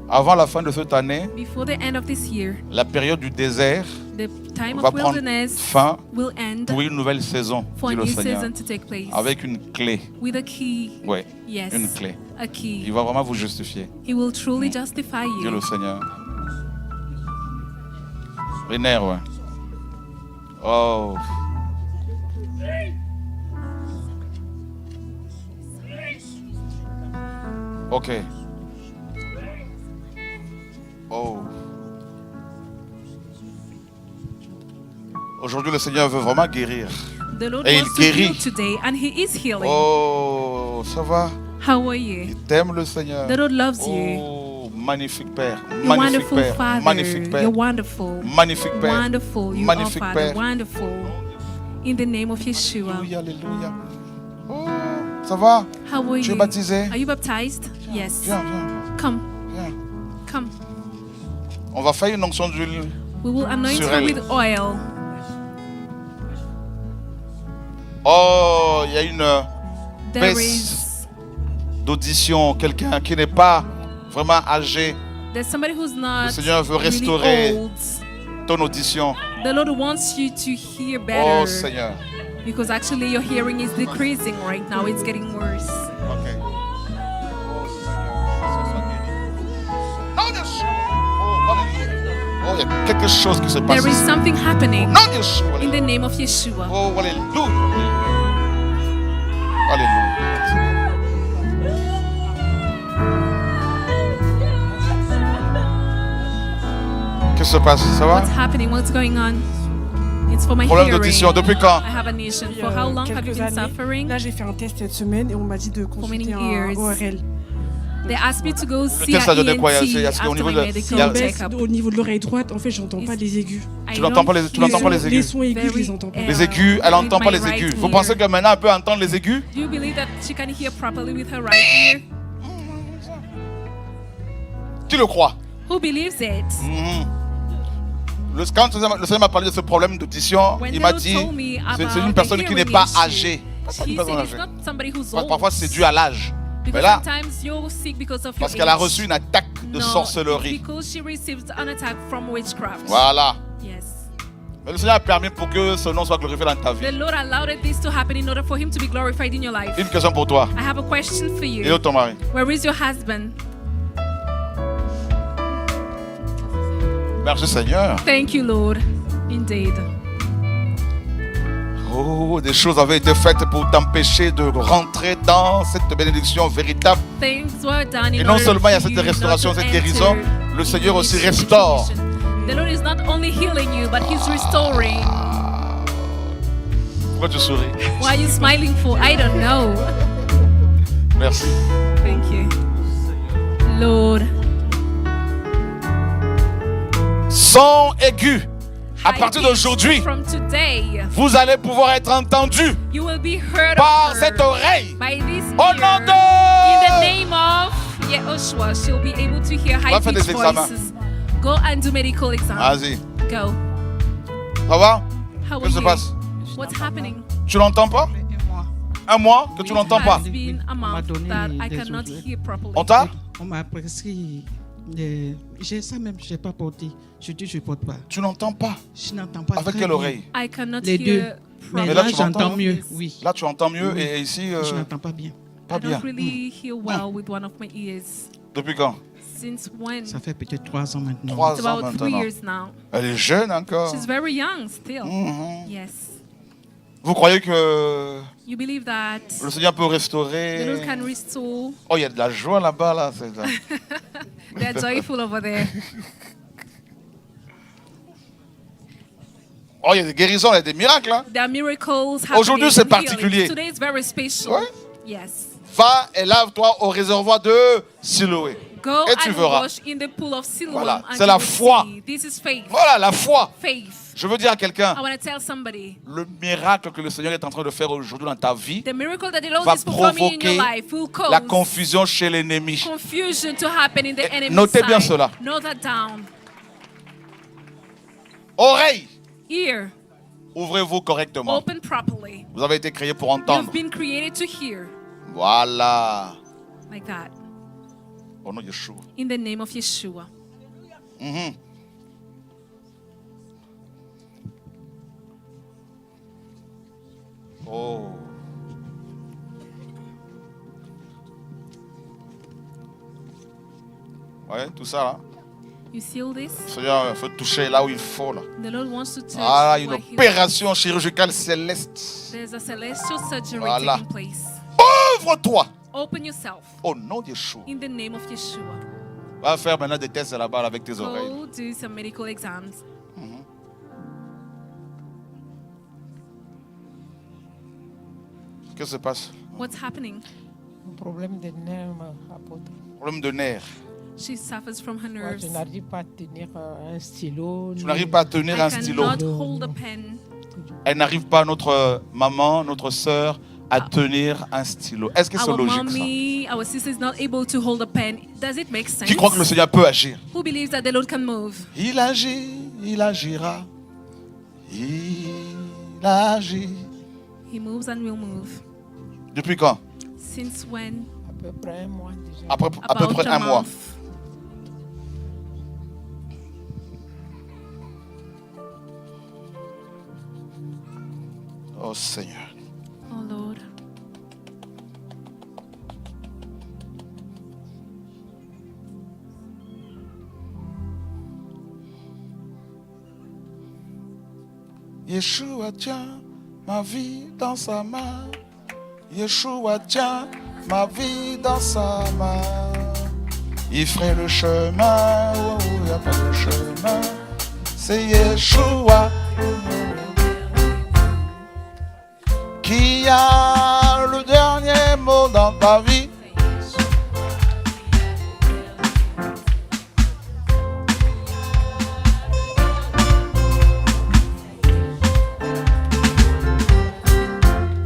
Avant la fin de cette année, Before the end of this year, la période du désert the time va of prendre wilderness fin will end pour une nouvelle saison, for a dit le new Seigneur. season to take place. Avec une clé. With a key. Ouais. Yes. Une clé. A Il key. va vraiment vous justifier, He will truly justify dit you. le Seigneur. Vénère, ouais. Oh. Ok. Oh. Aujourd'hui, le Seigneur veut vraiment guérir. The Lord Et il wants to heal guérit. today, and He is healing. Oh, ça va? How are you? Il t'aime, le Seigneur. The Lord loves you. Oh, magnifique Père. You're Magnifique wonderful, Père. Father. Magnifique Père. You're wonderful. Magnifique Père. Wonderful. You Magnifique are, Father. Père. Wonderful. In the name of Yeshua. Alléluia, alléluia. Oh, ça va? How are Tu es you? baptisé? Are you baptized? Yes. Viens, viens, Come. viens. Come. On va faire une onction d'huile. We will anoint Sur her elle. with oil. Oh, il y a une There baisse is d'audition. Quelqu'un qui n'est pas vraiment âgé. there's somebody who's not Seigneur veut really restaurer old. ton audition. The Lord wants you to hear Oh, better Seigneur. because actually your hearing is decreasing right now. It's getting worse. Ok. Oh, Seigneur. Non, Yeshua. Oh, alléluia. Oh, il y a quelque chose qui se passe. There is ici. something happening Non, Yeshua. in the name of Yeshua. Oh, alléluia. Alléluia. Qu'est-ce qui se passe? Ça va? What's happening? What's going on? It's for my Problème hearing. d'audition. Depuis quand? I have a nation. For how long have you been suffering? Là, j'ai fait un test cette semaine et on m'a dit de many consulter un years? ORL. They asked me to go see test a a donné quoi? ENT Est-ce qu'au after niveau my de- medical il y a- Baisse checkup. au niveau de l'oreille droite, en fait, j'entends pas les aigus. I Tu n'entends pas don't les- tu n'entends pas les Les aigus? sons aigus, je les entends pas. Les aigus, elle With n'entend pas my les aigus. right Vous ear. pensez que maintenant elle peut entendre les aigus? Do you believe that she can hear properly with her right ear? Qui le croit? Who believes it? Quand le Seigneur m'a parlé de ce problème d'audition, When il the m'a Lord dit told me c'est about une the personne qui n'est hearing pas issue, âgée. Pas une He personne said it's âgée. not somebody who's old. Parfois c'est dû à l'âge. Mais Because là, sometimes you're sick because of parce your qu'elle a age. reçu une attaque de No, sorcellerie. it's because she received an attack from witchcraft. Voilà. Yes. Mais le Seigneur a permis pour que son nom soit glorifié dans ta The vie. Lord allowed this to happen in order for him to be glorified in your life. Une question pour toi. I have a question for Et you. où ton mari? Where is your husband? Merci Seigneur. Thank you, Lord. Indeed. Oh, des choses avaient été faites pour t'empêcher de rentrer dans cette bénédiction véritable. Things were done in Et non order seulement il y a for cette you restauration, not to cette guérison, enter le Seigneur aussi this restaure. situation. The Lord is not only healing you, but He's restoring. Pourquoi tu souris? Why are you smiling for? I don't know. Merci. Thank you. Lord. Son aigu. À high partir pitch d'aujourd'hui, From today, vous allez pouvoir être entendu you will be heard par of her cette oreille. by this Au ear. nom de... In the name of Yehoshua, she'll be able to hear Va faire high-pitched des examens. voices. Go and do medical exams. Vas-y. Go. Ça va? How are Qu'est-ce qui se you? passe? What's happening? Tu l'entends pas? Un mois que tu l'entends pas. Has been a month that I cannot hear properly. On t'a? On m'a prescrit. J'ai ça même, je n'ai pas porté. Je dis, je ne porte pas. Tu n'entends pas. Je n'entends pas. Avec très quelle bien. oreille? I cannot Les deux. hear Mais Mais là, là, tu l'entends? j'entends mieux. Oui. Là, tu entends mieux et ici, Je n'entends pas bien. pas I bien. don't really hear well with one of my ears. Depuis quand? Since when? Ça fait peut-être 3 ans maintenant. 3 It's ans about 3 maintenant. years now. Elle est jeune encore. She's very young still. Mhm. Yes. Vous croyez que You believe that le Seigneur peut the Lord restaurer? can restore? Oh, il y a de la joie là-bas, là. They're joyful over there. Oh, il y a des guérisons, il y a des miracles. Hein? There are miracles happening. Aujourd'hui, c'est and healings. particulier. Today is very special. Ouais. Yes. Va et lave-toi au réservoir de Siloé. Go et tu and verras. wash in the pool of Siloam. Voilà, and c'est you la will foi. see. This is faith. Voilà, la foi. Faith. Je veux dire à quelqu'un, I want to tell somebody. le miracle que le Seigneur est en train de faire aujourd'hui dans ta vie The miracle that the Lord va is performing in your provoquer life will cause la confusion chez l'ennemi. confusion to happen in the enemy's Notez bien side. cela. Note that down. Oreille, Ear, ouvrez-vous correctement. open properly. Vous avez été créé pour entendre. You've been created to hear. Voilà. Like that. Au nom de Yeshua. In the name of Yeshua. Mhm. Oh. Ouais, tout ça là. You feel this? Le Seigneur veut toucher là où il faut là. The Lord wants to touch Voilà, une where he opération chirurgicale céleste. There's a celestial surgery Voilà. taking place. Ouvre-toi Open yourself au nom de Yeshua. in the name of Yeshua. Va faire maintenant des tests là-bas avec tes oreilles. Go do some medical exams. Qu'est-ce qui se passe? What's happening? Un problème de nerfs, apôtre. Problème de nerfs. She suffers from her Moi, nerves. je n'arrive pas à tenir un stylo. Tu ni- n'arrives pas à tenir I un stylo. cannot hold a pen. Elle n'arrive pas, notre maman, notre sœur, à tenir un stylo. Est-ce que c'est Our logique ça? mommy, our sister is not able to hold a pen. Does it make sense? Qui croit que le Seigneur peut agir? Who believes that the Lord can move? Il agit, il agira. Il agit. He moves and will move. Depuis quand? Since when? À peu près un mois déjà. À peu About près a un mois. month. Oh Seigneur. Oh Lord. Yeshua tient ma vie dans sa main. Yeshua tient ma vie dans sa main. Il ferait le chemin, oh, il n'y a pas de chemin. C'est Yeshua qui a le dernier mot dans ta vie.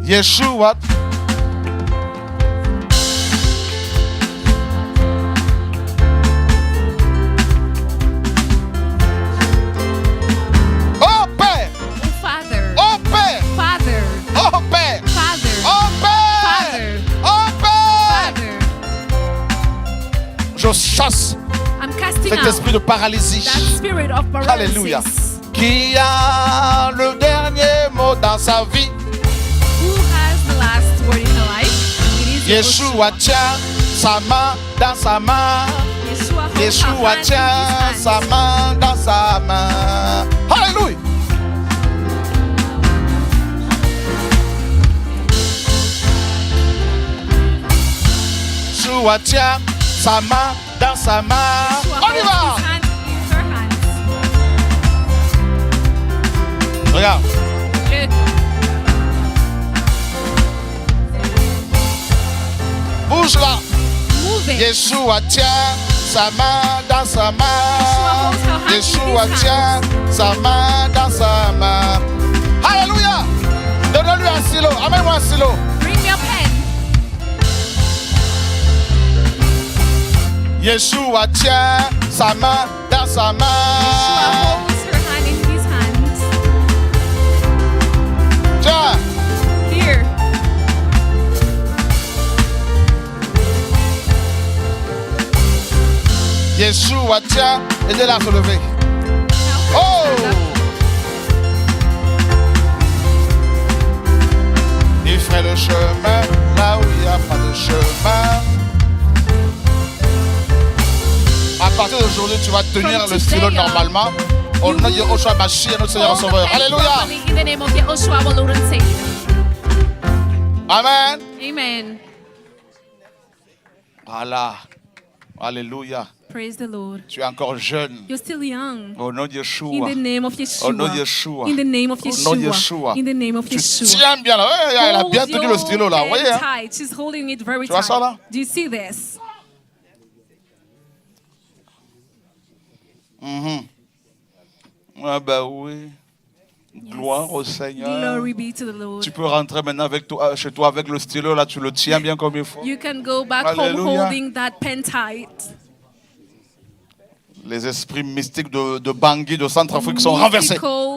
Yeshua. Oh Père, Oh Father. oh Père, Father. oh Père, Father. oh Père, Father. oh Père. Father. Je chasse I'm casting cet out esprit de paralysie. that spirit of paralysis. Alléluia. Qui a le dernier mot dans sa vie. Who has the last word in her life? It is Yeshua tient sa main dans sa main. Yeshua holds her Yeshua hand in tient his sa hands. main dans sa main. Alléluia. Yeshua tient sa main dans sa main. Yeshua On y holds va. his hand in her hands. Regarde. Look. Bouge là. Move it. Yeshua tient sa main dans sa main. Yeshua tient sa main dans sa main. Alléluia. Donne-lui un stylo. Amène-moi un stylo. Bring me a pen. Yeshua tient sa main dans sa Yeshua main. holds her hand in his hands. Tiens. Here. Yeshua tient. Aidez-la à se lever. Now Oh. stand up. Il ferait le chemin là où il n'y a pas de chemin. À partir d'aujourd'hui, tu vas tenir From le stylo today on, normalement. Au nom de Yeshua Mashiach, notre Seigneur et Hold the Sauveur. pen Alléluia. properly in the name of Yeshua, our Lord and Savior. Amen. Amen. Voilà. Alléluia. Praise the Lord. Tu es encore jeune. You're still young. Au nom de In Yeshua. the name of Au nom de Yeshua. Yeshua. In the name of Au nom de Yeshua. Yeshua. In the name of Tu Yeshua. tiens bien là. Ouais, elle a bien Hold tenu your le stylo là. Vous pen voyez, hein? tight. She's holding it very Tu vois tight. ça, là? Do you see this? Ah ben oui. Gloire au Seigneur. Glory be to the Lord. Tu peux rentrer maintenant avec toi, chez toi avec le stylo, là tu le tiens bien comme il faut. You can go back home Alléluia. holding that pen tight. Les esprits mystiques de Bangui, de Centrafrique sont renversés. Mystical